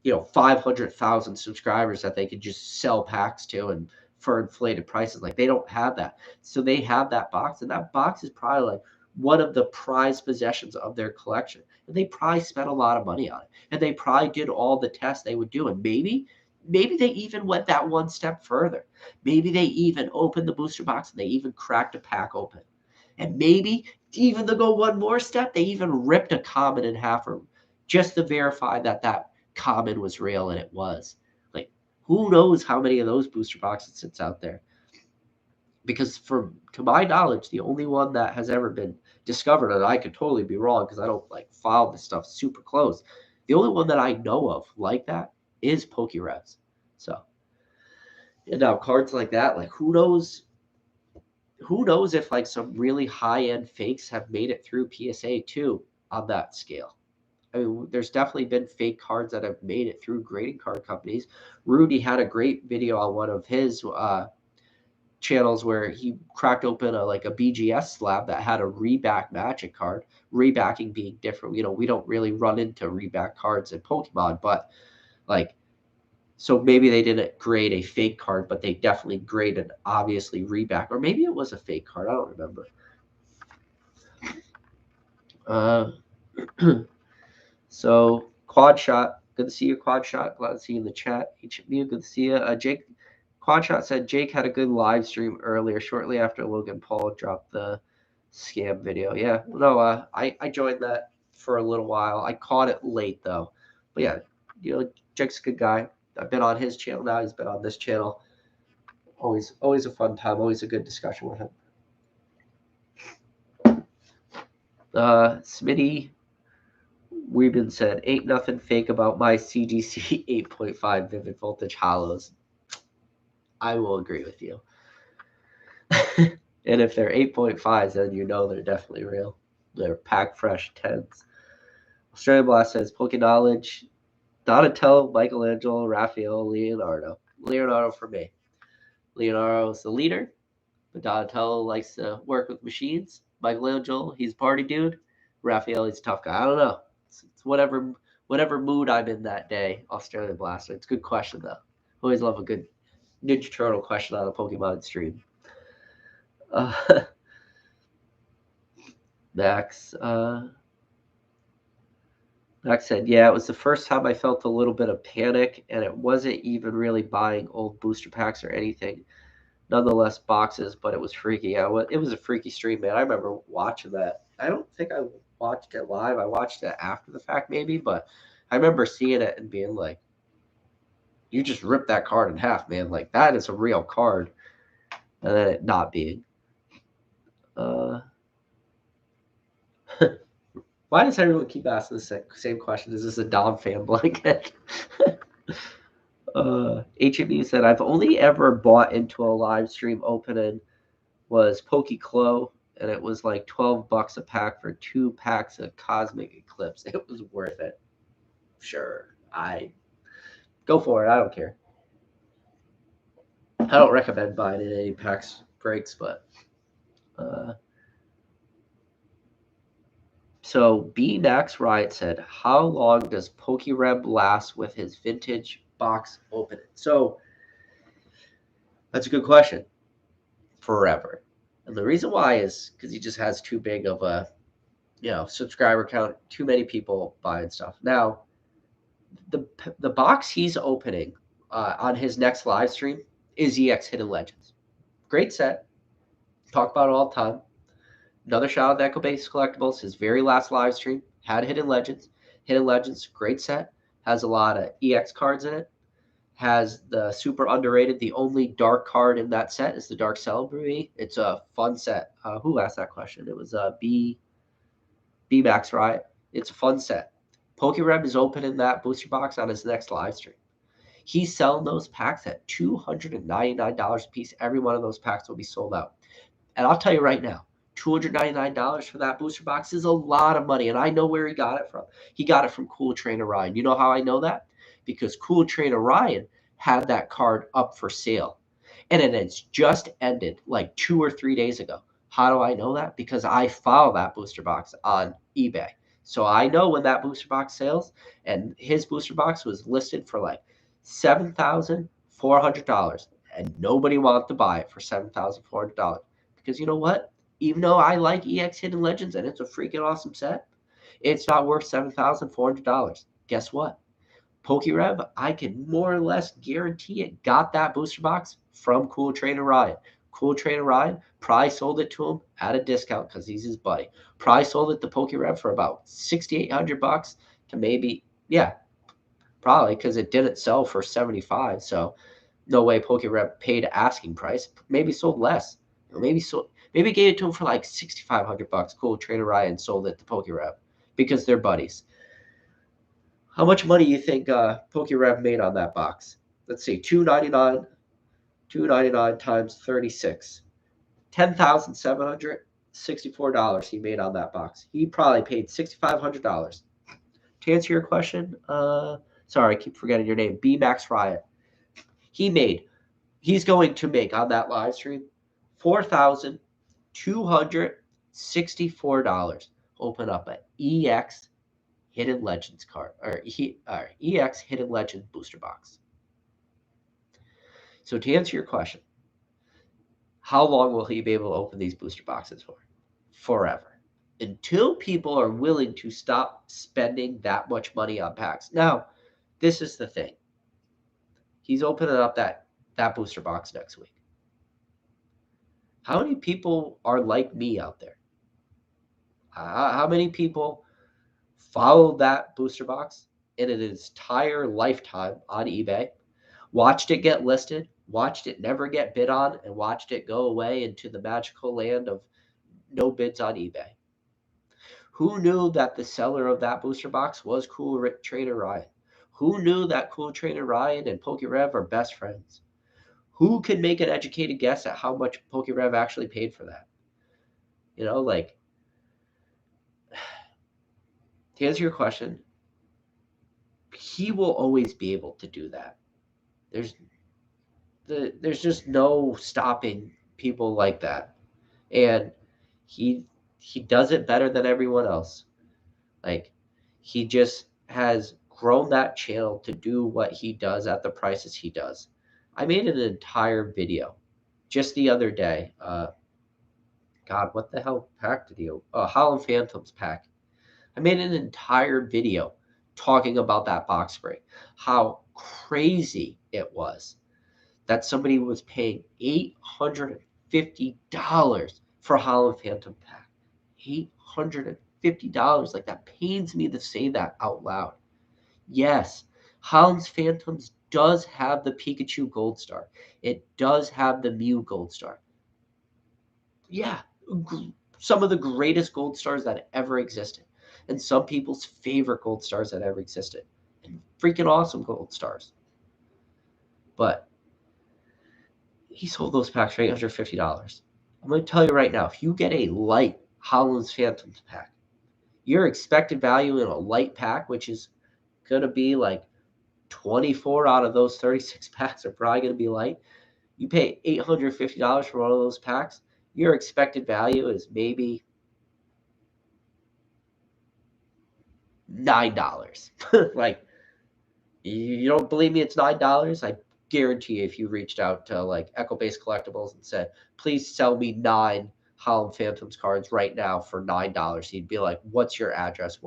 500,000 subscribers that they could just sell packs to and for inflated prices. Like they don't have that. So they have that box and that box is probably like one of the prized possessions of their collection. And they probably spent a lot of money on it. And they probably did all the tests they would do. And maybe they even went that one step further. Maybe they even opened the booster box and they even cracked a pack open. And maybe even to go one more step, they even ripped a common in half or just to verify that common was real, and it was. Like, who knows how many of those booster boxes sits out there? Because to my knowledge, the only one that has ever been discovered, and I could totally be wrong because I don't like follow this stuff super close. The only one that I know of like that is PokeRevs. So, and now cards like that, like who knows if like some really high end fakes have made it through PSA 2 on that scale. I mean, there's definitely been fake cards that have made it through grading card companies. Rudy had a great video on one of his channels where he cracked open a BGS slab that had a reback magic card. Rebacking being different. We don't really run into reback cards in Pokemon, but like, so maybe they didn't grade a fake card, but they definitely graded obviously reback, or maybe it was a fake card. I don't remember. So Quad Shot, good to see you, Quad Shot. Glad to see you in the chat. HMU, good to see you. Jake, Quad Shot said Jake had a good live stream earlier, shortly after Logan Paul dropped the scam video. Yeah, no, I joined that for a little while. I caught it late though, but yeah, Jake's a good guy. I've been on his channel now. He's been on this channel. Always a fun time. Always a good discussion with him. Smitty Weebin said, ain't nothing fake about my CGC 8.5 Vivid Voltage Hollows. I will agree with you. And if they're 8.5s, then you know they're definitely real. They're pack fresh 10s. Australian Blast says, Poke Knowledge, Donatello, Michelangelo, Raphael, Leonardo. Leonardo for me. Leonardo's the leader, but Donatello likes to work with machines. Michelangelo, he's a party dude. Raphael, he's a tough guy. I don't know. It's whatever mood I'm in that day. Australian Blaster. It's a good question though. Always love a good Ninja Turtle question on a Pokemon stream. Max said, yeah, it was the first time I felt a little bit of panic, and it wasn't even really buying old booster packs or anything. Nonetheless, boxes, but it was freaky. Yeah, it was a freaky stream, man. I remember watching that. I don't think I watched it live. I watched it after the fact, maybe, but I remember seeing it and being like, you just ripped that card in half, man. Like, that is a real card. And then it not being. Why does everyone keep asking the same question? Is this a Dom fan blanket? HME said, I've only ever bought into a live stream opening was Pokeklo, and it was like $12 a pack for 2 packs of Cosmic Eclipse. It was worth it. Sure. I go for it. I don't care. I don't recommend buying in any packs breaks, but so B-Max Riot said, how long does PokeReb last with his vintage box opening? So that's a good question. Forever. And the reason why is because he just has too big of a subscriber count, too many people buying stuff. Now, the box he's opening on his next live stream is EX Hidden Legends. Great set. Talk about it all the time. Another shout out to Echo Base Collectibles. His very last live stream had Hidden Legends. Hidden Legends, great set. Has a lot of EX cards in it. Has the super underrated. The only dark card in that set is the Dark Celebrity. It's a fun set. Who asked that question? It was B-Max, right? It's a fun set. PokeReb is opening that booster box on his next live stream. He's selling those packs at $299 a piece. Every one of those packs will be sold out. And I'll tell you right now, $299 for that booster box is a lot of money. And I know where he got it from. He got it from Cool Trainer Ryan. You know how I know that? Because Cool Trainer Ryan had that card up for sale. And it has just ended like 2 or 3 days ago. How do I know that? Because I follow that booster box on eBay. So I know when that booster box sells, and his booster box was listed for like $7,400, and nobody wanted to buy it for $7,400. Because you know what? Even though I like EX Hidden Legends and it's a freaking awesome set, it's not worth $7,400. Guess what? PokeReb, I can more or less guarantee it got that booster box from Cool Trainer Ryan. Cool Trainer Ryan probably sold it to him at a discount because he's his buddy. Probably sold it to PokeReb for about $6,800 to maybe, yeah, probably because it didn't sell for $75. So no way PokeReb paid asking price. Maybe sold less. Maybe gave it to him for like $6,500. Cool Trainer Ryan sold it to PokeReb because they're buddies. How much money do you think PokeReb made on that box? Let's see, $299 times 36. $10,764 he made on that box. He probably paid $6,500 to answer your question, sorry, I keep forgetting your name, B Max Riot. He's going to make on that live stream $4,264. Open up an EX Hidden Legends card or EX Hidden Legend booster box. So to answer your question, how long will he be able to open these booster boxes for? Forever. Until people are willing to stop spending that much money on packs. Now, this is the thing. He's opening up that booster box next week. How many people are like me out there? How many people followed that booster box in an entire lifetime on eBay, watched it get listed, watched it never get bid on, and watched it go away into the magical land of no bids on eBay? Who knew that the seller of that booster box was Cool Trainer Ryan? Who knew that Cool Trainer Ryan and PokeRev are best friends? Who could make an educated guess at how much PokeRev actually paid for that? Like, to answer your question, he will always be able to do that. There's just no stopping people like that. And he does it better than everyone else. Like, he just has grown that channel to do what he does at the prices he does. I made an entire video just the other day. God, what the hell pack did he open? Holland Phantoms pack. I made an entire video talking about that box break, how crazy it was that somebody was paying $850 for a Holland Phantom pack. $850. Like, that pains me to say that out loud. Yes, Holland's Phantoms does have the Pikachu Gold Star. It does have the Mew Gold Star. Yeah, some of the greatest Gold Stars that ever existed. And some people's favorite Gold Stars that ever existed. And freaking awesome Gold Stars. But he sold those packs for $850. I'm going to tell you right now, if you get a light Holland's Phantoms pack, your expected value in a light pack, which is going to be like 24 out of those 36 packs are probably going to be light. You pay $850 for one of those packs, your expected value is maybe $9. Like, you don't believe me it's $9? I guarantee you, if you reached out to like Echo-Based Collectibles and said, please sell me 9 Holland Phantoms cards right now for $9, he'd be like, what's your address?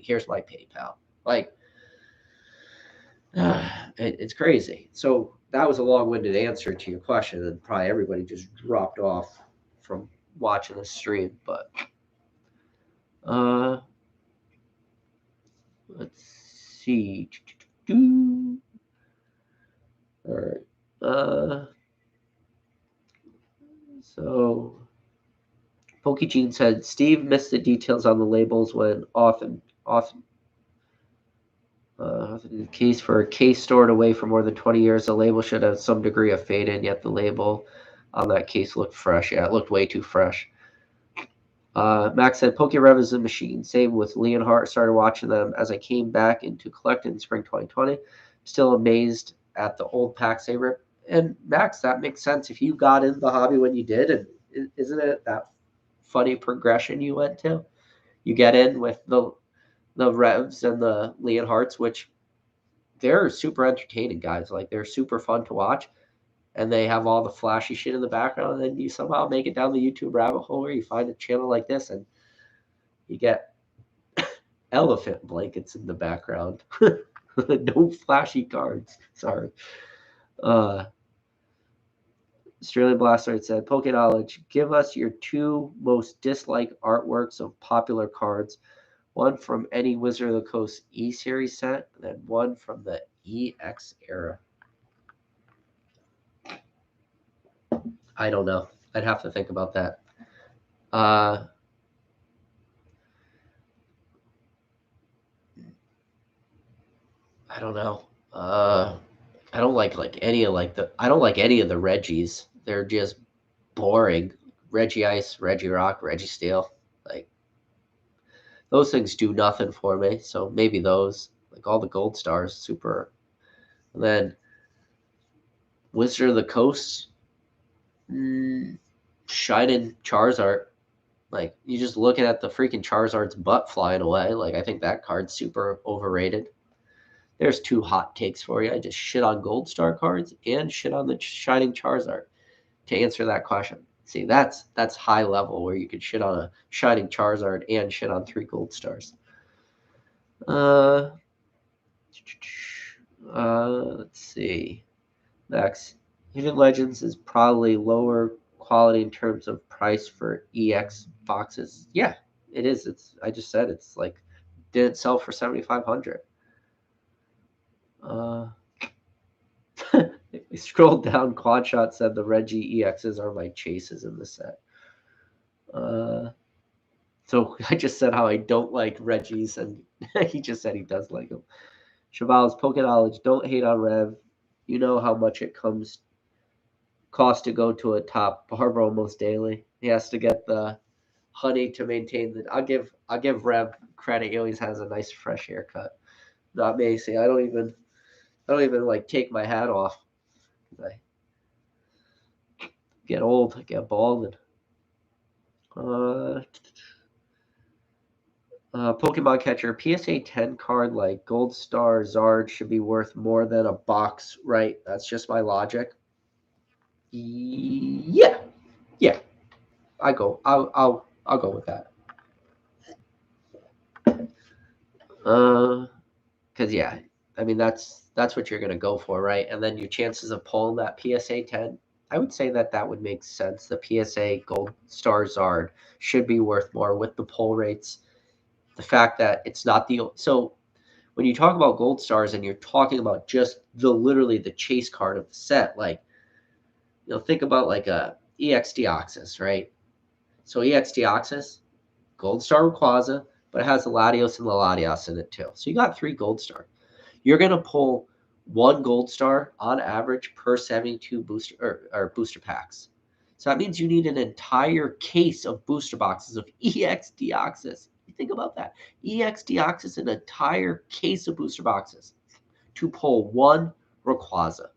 Here's my PayPal. Like, it's crazy. So that was a long-winded answer to your question, and probably everybody just dropped off from watching the stream. But let's see. All right. So PokeGene said Steve missed the details on the labels when often the case for a case stored away for more than 20 years. The label should have some degree of fade in, yet the label on that case looked fresh. Yeah, it looked way too fresh. Max said, PokeRev is a machine. Same with Leonhardt. Started watching them as I came back into collecting in spring 2020. Still amazed at the old packs they ripped. And Max, that makes sense. If you got into the hobby when you did, and isn't it that funny progression you went to? You get in with the Revs and the Leonhardts, which they're super entertaining, guys. Like, they're super fun to watch. And they have all the flashy shit in the background, and then you somehow make it down the YouTube rabbit hole where you find a channel like this, and you get elephant blankets in the background. No flashy cards. Sorry. Australian Blaster said, Poke Knowledge, give us your 2 most disliked artworks of popular cards. One from any Wizard of the Coast E-Series set, and then one from the EX era. I don't know. I'd have to think about that. I don't know. I don't like any of I don't like any of the Reggies. They're just boring. Reggie Ice, Reggie Rock, Reggie Steel. Like, Those things do nothing for me. So maybe those, like all the gold stars, super. And then Wizard of the Coast, Shining Charizard. Like you just looking at the freaking Charizard's butt flying away. Like I think that card's super overrated. There's two hot takes for you. I just shit on gold star cards and shit on the Shining Charizard to answer that question. See, that's high level where you could shit on a Shining Charizard and shit on 3 gold stars. Uh, let's see. Next, Hidden Legends is probably lower quality in terms of price for EX boxes. Yeah, it is. I just said it's like didn't sell for 7,500. If we scroll down, Quadshot said the Reggie EXs are my chases in the set. So I just said how I don't like Reggie's, and he just said he does like them. Cheval's Poke Knowledge, don't hate on Rev. You know how much it costs to go to a top barber almost daily. He has to get the honey to maintain the. I'll give Rev credit. He always has a nice fresh haircut. Not me. See, I don't even like take my hat off. I get old, I get bald, and Pokemon Catcher, PSA 10 card like Gold Star Zard should be worth more than a box, right? That's just my logic. Yeah, yeah. I'll go with that. Because yeah, I mean that's what you're gonna go for, right? And then your chances of pulling that PSA 10, I would say that would make sense. The PSA Gold Star Zard should be worth more with the pull rates. The fact that it's not the so when you talk about gold stars and you're talking about just literally the chase card of the set, like think about like a EX Deoxys, right? So EX Deoxys, gold star Rayquaza, but it has the Latios and the Latias in it too. So you got 3 gold star. You're gonna pull 1 gold star on average per 72 or booster packs. So that means you need an entire case of booster boxes of EX Deoxys. You think about that. EX Deoxys, an entire case of booster boxes to pull 1 Rayquaza.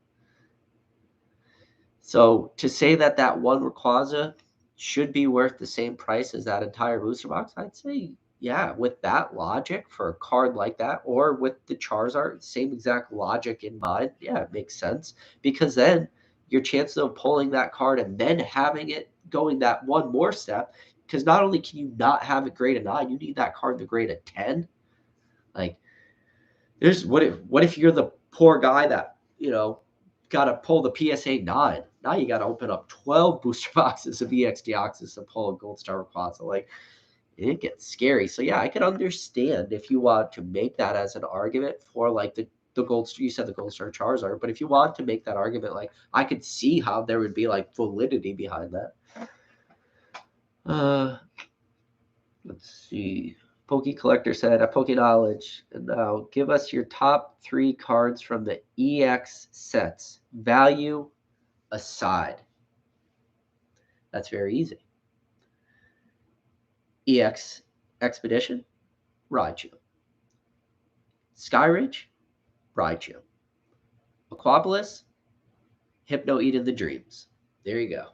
So to say that 1 Rayquaza should be worth the same price as that entire booster box, I'd say, yeah, with that logic for a card like that, or with the Charizard, same exact logic in mind, yeah, it makes sense. Because then your chances of pulling that card and then having it going that one more step, because not only can you not have it grade a 9, you need that card to grade a 10. Like, there's what if you're the poor guy that, got to pull the PSA 9. Now you got to open up 12 booster boxes of EX Deoxys to pull a Gold Star Rayquaza. Like, it gets scary. So, yeah, I could understand if you want to make that as an argument for, like, the Gold you said the Gold Star Charizard, but if you want to make that argument, like, I could see how there would be, like, validity behind that. Let's see. Poke Collector said, Poke Knowledge. And now give us your top 3 cards from the EX sets, value aside. That's very easy. EX Expedition, Raichu. Skyridge, Raichu. Aquapolis, Hypno Eden the Dreams. There you go.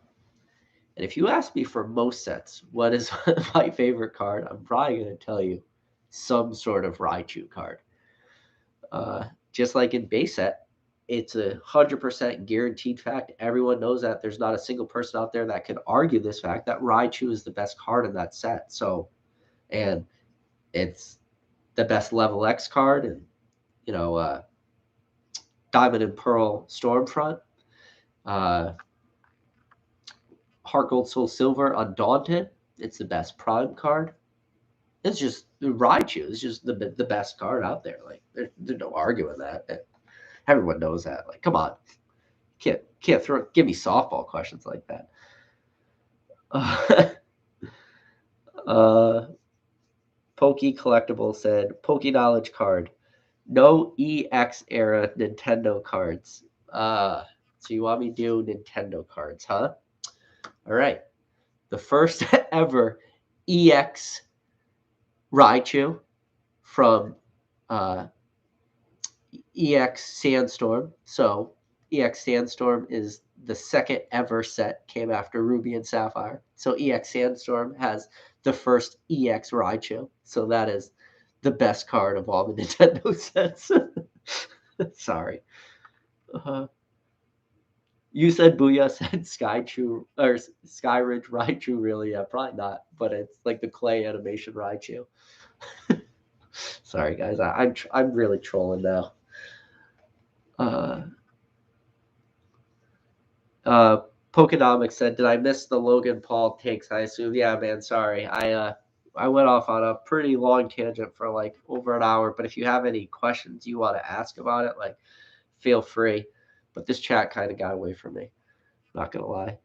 And if you ask me for most sets, what is my favorite card, I'm probably going to tell you some sort of Raichu card. Just like in base set, it's 100% guaranteed fact. Everyone knows that. There's not a single person out there that can argue this fact that Raichu is the best card in that set. So, and it's the best level X card, and Diamond and Pearl Stormfront, Heart Gold Soul Silver Undaunted. It's the best Prime card. It's just Raichu is just the best card out there. Like there's no arguing that. Everyone knows that. Like, come on, can't give me softball questions like that. Pokey Collectible said, Poke Knowledge card. No EX era Nintendo cards. So you want me to do Nintendo cards, huh? All right. The first ever EX Raichu from EX Sandstorm. So EX Sandstorm is the second ever set, came after Ruby and Sapphire. So EX Sandstorm has the first EX Raichu. So that is the best card of all the Nintendo sets. Sorry. You said Booyah said Skychu or Skyridge Raichu. Really? Yeah, probably not. But it's like the clay animation Raichu. Sorry, guys. I'm really trolling now. Uh, Pokenomics said, "Did I miss the Logan Paul takes? I assume. Yeah, man. Sorry. I went off on a pretty long tangent for like over an hour. But if you have any questions you want to ask about it, like, feel free. But this chat kind of got away from me. Not gonna lie.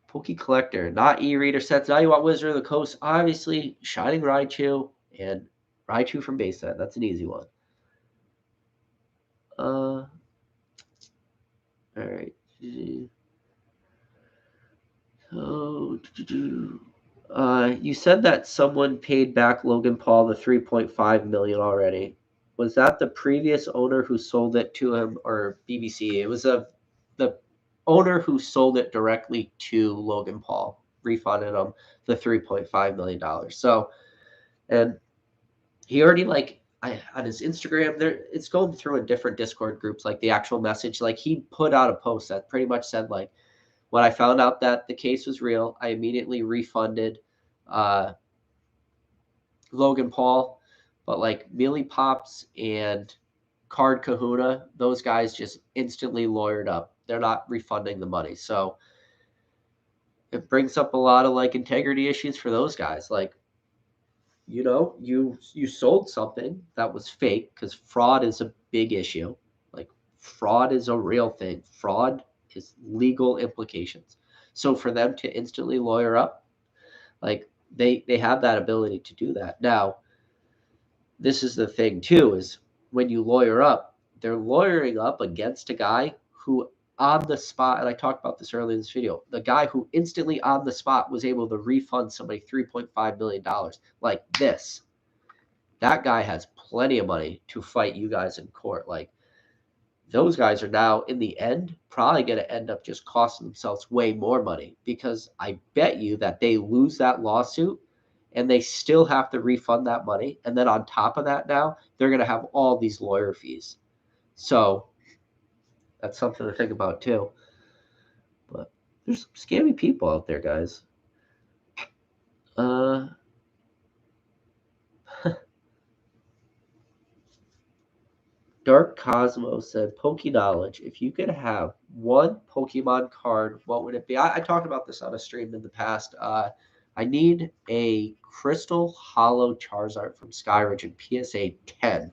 Poke Collector, not e-reader sets. Now you want Wizard of the Coast. Obviously, Shining Raichu and Raichu from base set. That's an easy one. All right. Oh, you said that someone paid back Logan Paul the 3.5 million already. Was that the previous owner who sold it to him, or BBC? It was the owner who sold it directly to Logan Paul, refunded him the $3.5 million. So, and he already on his Instagram there, it's going through in different Discord groups, like the actual message. Like he put out a post that pretty much said like, when I found out that the case was real, I immediately refunded Logan Paul, but like Mealy Pops and Card Kahuna, those guys just instantly lawyered up. They're not refunding the money. So it brings up a lot of like integrity issues for those guys. Like, you sold something that was fake, because fraud is a big issue. Like, fraud is a real thing. Fraud is legal implications. So for them to instantly lawyer up, like they have that ability to do that. Now, this is the thing too, is when you lawyer up, they're lawyering up against a guy who on the spot, and I talked about this earlier in this video, the guy who instantly on the spot was able to refund somebody $3.5 million. Like this. That guy has plenty of money to fight you guys in court. Like, those guys are now in the end probably going to end up just costing themselves way more money, because I bet you that they lose that lawsuit and they still have to refund that money. And then on top of that, now they're going to have all these lawyer fees. So that's something to think about too. But there's some scammy people out there, guys. Dark Cosmos said, Poke Knowledge, if you could have one Pokemon card, what would it be? I talked about this on a stream in the past. I need a Crystal Hollow Charizard from Skyridge in PSA 10.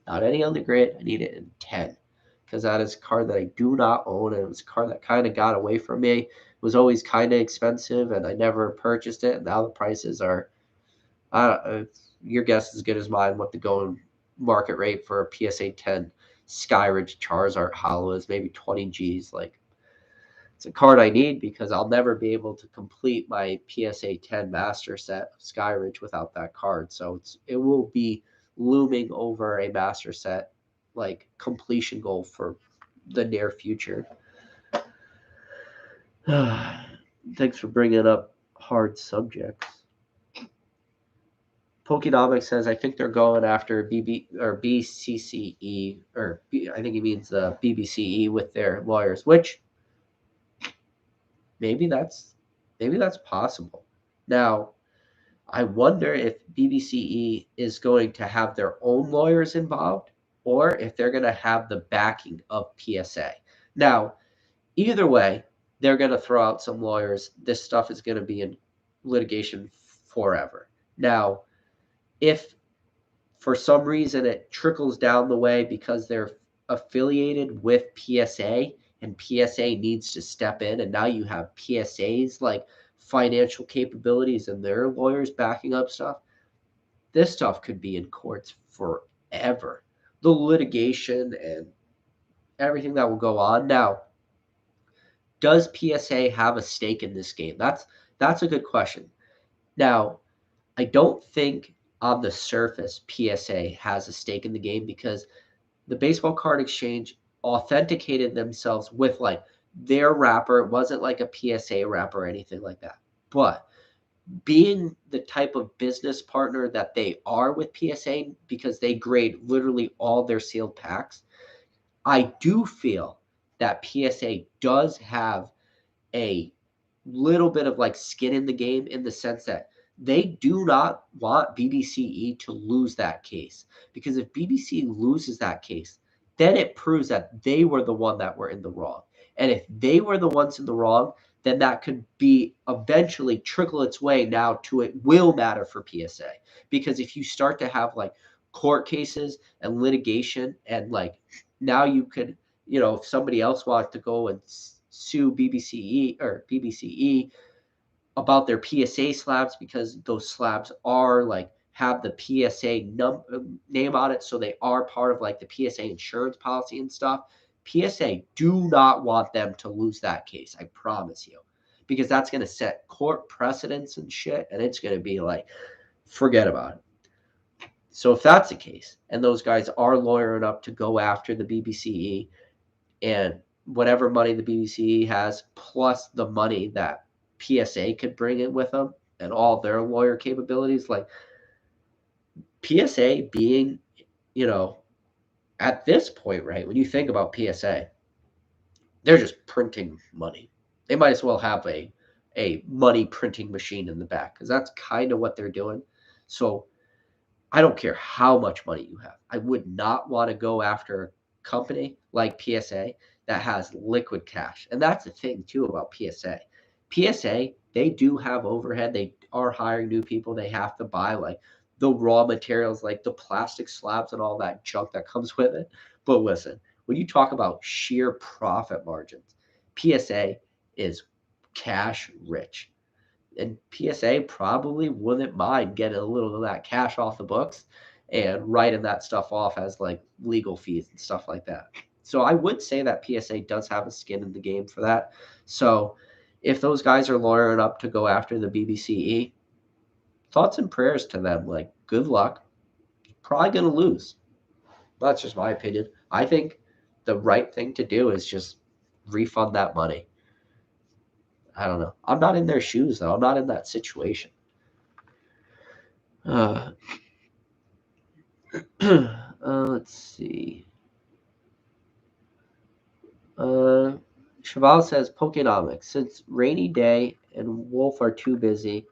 Not any on the grid. I need it in 10. Because that is a card that I do not own, and it was a card that kind of got away from me. It was always kind of expensive, and I never purchased it. And now the prices are, your guess is as good as mine what the going market rate for a PSA 10 Skyridge Charizard Hollow is. Maybe 20 G's. Like, it's a card I need because I'll never be able to complete my PSA 10 master set of Skyridge without that card. So it will be looming over a master set like completion goal for the near future. Thanks for bringing up hard subjects. Pokenomics says, I think they're going after BCCE, or I think he means BBCE with their lawyers, which maybe that's possible. Now, I wonder if BBCE is going to have their own lawyers involved, or if they're going to have the backing of PSA. Now, either way, they're going to throw out some lawyers. This stuff is going to be in litigation forever. Now, if for some reason it trickles down the way because they're affiliated with PSA and PSA needs to step in, and now you have PSA's like financial capabilities and their lawyers backing up stuff, this stuff could be in courts forever. The litigation and everything that will go on. Now, does PSA have a stake in this game? That's a good question. Now, I don't think on the surface PSA has a stake in the game because the baseball card exchange authenticated themselves with like their wrapper. It wasn't like a PSA wrapper or anything like that. But being the type of business partner that they are with PSA, because they grade literally all their sealed packs, I do feel that PSA does have a little bit of like skin in the game in the sense that they do not want BBCE to lose that case, because if BBC loses that case, then it proves that they were the one that were in the wrong. And if they were the ones in the wrong, then that could be eventually trickle its way now to it will matter for PSA. Because if you start to have like court cases and litigation and like now you could, if somebody else wants to go and sue BBCE about their PSA slabs because those slabs are like have the PSA name on it, so they are part of like the PSA insurance policy and stuff. PSA do not want them to lose that case, I promise you, because that's going to set court precedents and shit, and it's going to be like, forget about it. So if that's the case, and those guys are lawyering up to go after the BBCE and whatever money the BBC has, plus the money that PSA could bring in with them and all their lawyer capabilities, like PSA being, at this point, right, when you think about PSA, they're just printing money. They might as well have a money printing machine in the back because that's kind of what they're doing. So I don't care how much money you have. I would not want to go after a company like PSA that has liquid cash. And that's the thing too about PSA. PSA, they do have overhead. They are hiring new people. They have to buy like the raw materials, like the plastic slabs and all that junk that comes with it. But listen, when you talk about sheer profit margins, PSA is cash rich. And PSA probably wouldn't mind getting a little of that cash off the books and writing that stuff off as like legal fees and stuff like that. So I would say that PSA does have a skin in the game for that. So if those guys are lawyering up to go after the BBCE, thoughts and prayers to them. Like, good luck. Probably going to lose. That's just my opinion. I think the right thing to do is just refund that money. I don't know. I'm not in their shoes, though. I'm not in that situation. Let's see. Cheval says Pokenomics. Since Rainy Day and Wolf are too busy,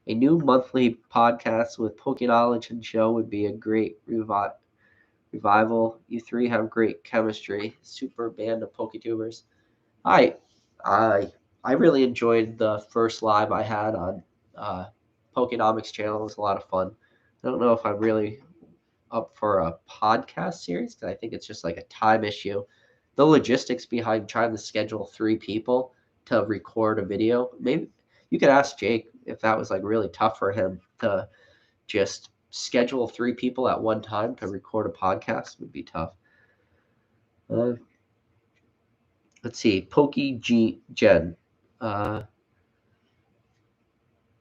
a new monthly podcast with Pokeknowledge and Joe would be a great revival. You three have great chemistry. Super band of Poketubers. I, I, I really enjoyed the first live I had on Pokenomics channel. It was a lot of fun. I don't know if I'm really up for a podcast series because I think it's just like a time issue. The logistics behind trying to schedule 3 people to record a video, maybe you could ask Jake if that was like really tough for him to just schedule 3 people at one time to record a podcast. It would be tough. Let's see, Gen.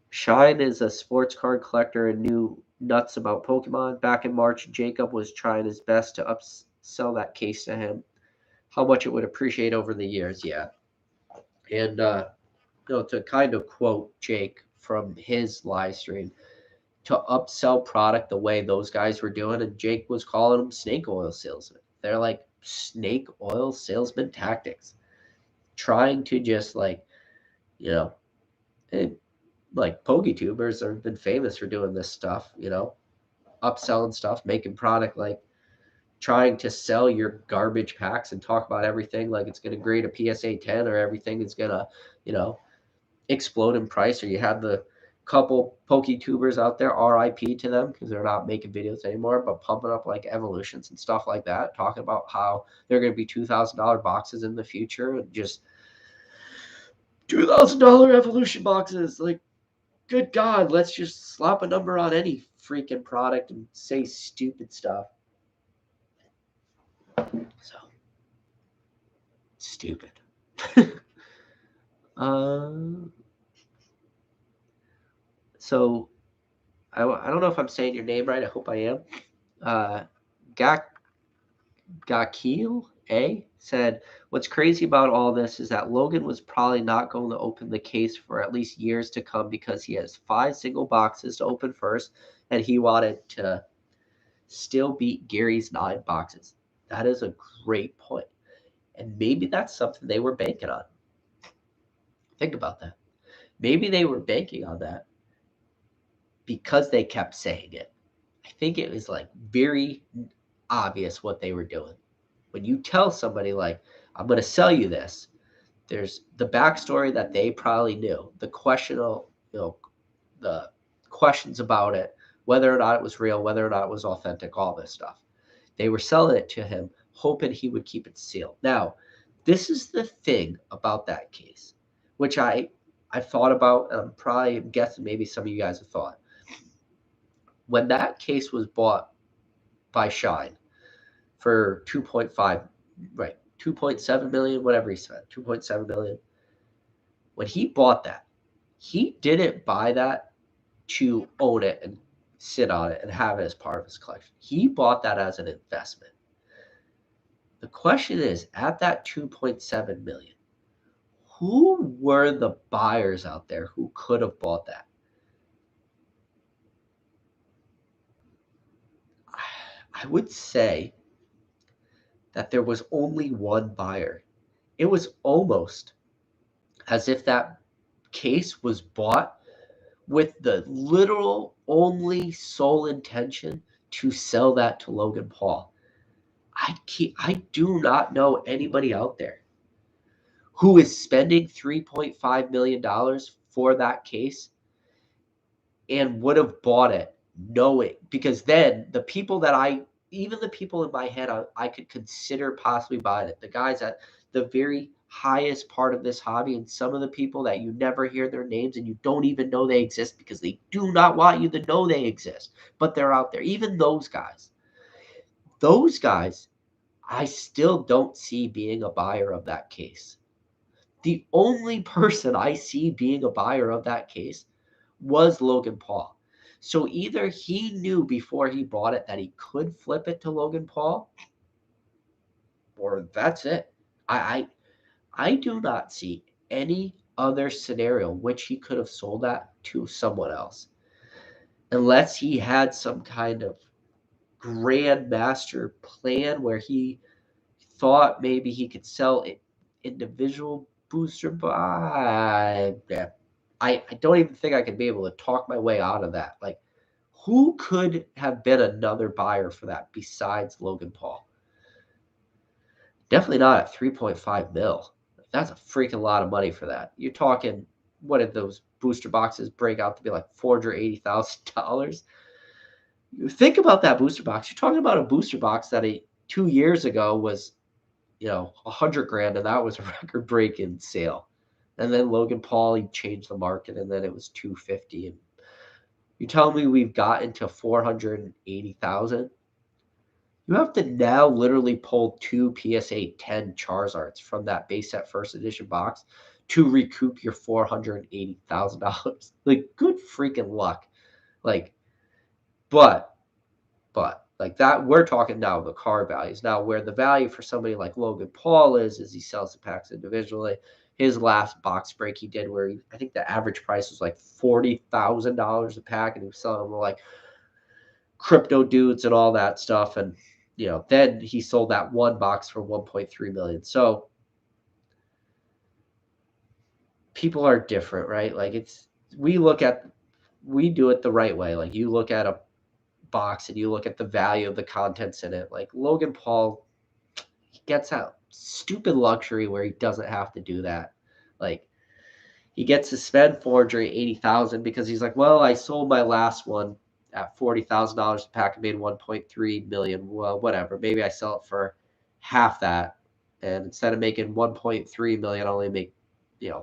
Shine is a sports card collector and knew nuts about Pokemon. Back in March, Jacob was trying his best to upsell that case to him. How much it would appreciate over the years, yeah. And to kind of quote Jake from his live stream, to upsell product the way those guys were doing, and Jake was calling them snake oil salesmen. They're like snake oil salesman tactics, trying to just like, like PokeTubers have been famous for doing this stuff, upselling stuff, making product like trying to sell your garbage packs and talk about everything like it's going to grade a PSA 10 or everything is going to, explode in price. Or you have the couple PokeTubers out there, RIP to them because they're not making videos anymore, but pumping up like evolutions and stuff like that, talking about how they're going to be $2,000 boxes in the future and just $2,000 evolution boxes. Like, good God, let's just slap a number on any freaking product and say stupid stuff. So stupid. So I don't know if I'm saying your name right. I hope I am. Gak Gakil A said, "What's crazy about all this is that Logan was probably not going to open the case for at least years to come because he has 5 single boxes to open first, and he wanted to still beat Gary's 9 boxes." That is a great point. And maybe that's something they were banking on. Think about that. Maybe they were banking on that because they kept saying it. I think it was like very obvious what they were doing. When you tell somebody like, I'm going to sell you this, there's the backstory that they probably knew, the the questions about it, whether or not it was real, whether or not it was authentic, all this stuff. They were selling it to him, hoping he would keep it sealed. Now, this is the thing about that case, which I thought about, and I'm probably guessing maybe some of you guys have thought. When that case was bought by Shine for 2.5, right, 2.7 million, whatever he said, 2.7 million. When he bought that, he didn't buy that to own it and sit on it and have it as part of his collection. He bought that as an investment. The question is, at that 2.7 million, who were the buyers out there who could have bought that? I would say that there was only one buyer. It was almost as if that case was bought with the literal only sole intention to sell that to Logan Paul. I do not know anybody out there who is spending $3.5 million for that case and would have bought it knowing, because then the people that even the people in my head I could consider possibly buying it, the guys at the very highest part of this hobby, and some of the people that you never hear their names and you don't even know they exist because they do not want you to know they exist, but they're out there. Even those guys, I still don't see being a buyer of that case. The only person I see being a buyer of that case was Logan Paul. So either he knew before he bought it that he could flip it to Logan Paul, or that's it. I do not see any other scenario in which he could have sold that to someone else, unless he had some kind of grand master plan where he thought maybe he could sell it individual booster buy. Yeah, I don't even think I could be able to talk my way out of that. Like, who could have been another buyer for that besides Logan Paul? Definitely not at 3.5 mil. That's a freaking lot of money for that. You're talking, what did those booster boxes break out to be, like $480,000? You think about that booster box. You're talking about a booster box that 2 years ago was, 100 grand, and that was a record breaking sale. And then Logan Paul, he changed the market, and then it was 250. And you tell me we've gotten to 480,000. You have to now literally pull 2 PSA 10 Charizards from that base set first edition box to recoup your $480,000. Like, good freaking luck. Like, but like that, we're talking now the card values. Now, where the value for somebody like Logan Paul is he sells the packs individually. His last box break he did, where I think the average price was like $40,000 a pack, and he was selling them to like crypto dudes and all that stuff. And then he sold that one box for 1.3 million. So people are different, right? Like, we do it the right way. Like, you look at a box and you look at the value of the contents in it. Like, Logan Paul, he gets that stupid luxury where he doesn't have to do that. Like, he gets to spend 480,000 because he's like, well, I sold my last one at $40,000 a pack and made 1.3 million. Well, whatever. Maybe I sell it for half that, and instead of making 1.3 million, I only make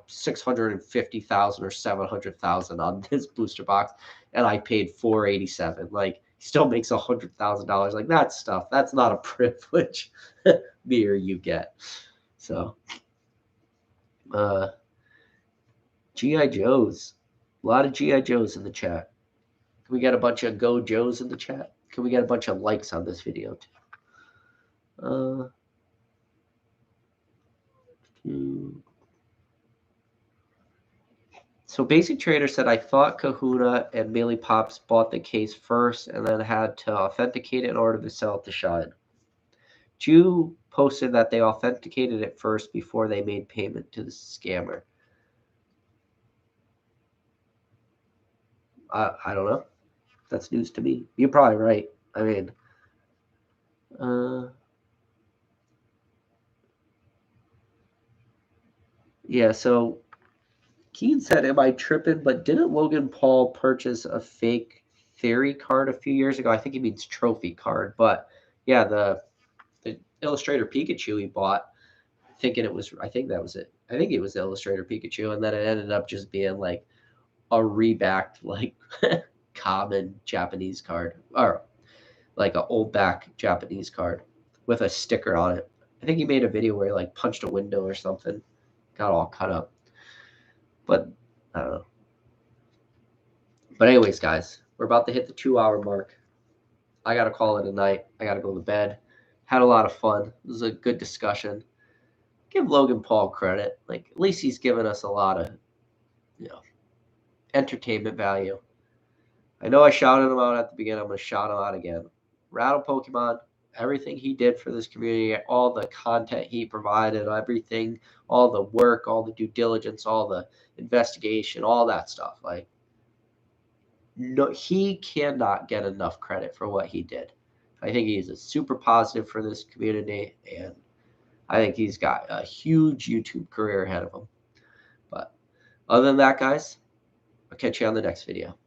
650,000 or 700,000 on this booster box, and I paid 487. Like, he still makes $100,000. Like, that stuff, that's not a privilege me or you get. So GI Joes, A lot of GI Joes in the chat. Can we get a bunch of Go Joes in the chat? Can we get a bunch of likes on this video too? So Basic Trader said, I thought Kahuna and Mealy Pops bought the case first and then had to authenticate it in order to sell it to Shine. Jew posted that they authenticated it first before they made payment to the scammer. I don't know. That's news to me. You're probably right. I mean, yeah, so Keen said, am I tripping? But didn't Logan Paul purchase a fake Theory card a few years ago? I think he means trophy card. But yeah, the Illustrator Pikachu he bought, thinking it was, I think that was it. I think it was Illustrator Pikachu. And then it ended up just being like a rebacked, like common Japanese card, or like an old back Japanese card with a sticker on it. I think he made a video where he like punched a window or something, got all cut up. But I don't know. But anyways, guys, we're about to hit the 2-hour mark. I gotta call it a night. I gotta go to bed. Had a lot of fun. It was a good discussion. Give Logan Paul credit. Like, at least he's given us a lot of, entertainment value. I know I shouted him out at the beginning. I'm gonna shout him out again. Rattle Pokemon, everything he did for this community, all the content he provided, everything, all the work, all the due diligence, all the investigation, all that stuff. Like, no, he cannot get enough credit for what he did. I think he's a super positive for this community, and I think he's got a huge YouTube career ahead of him. But other than that, guys, I'll catch you on the next video.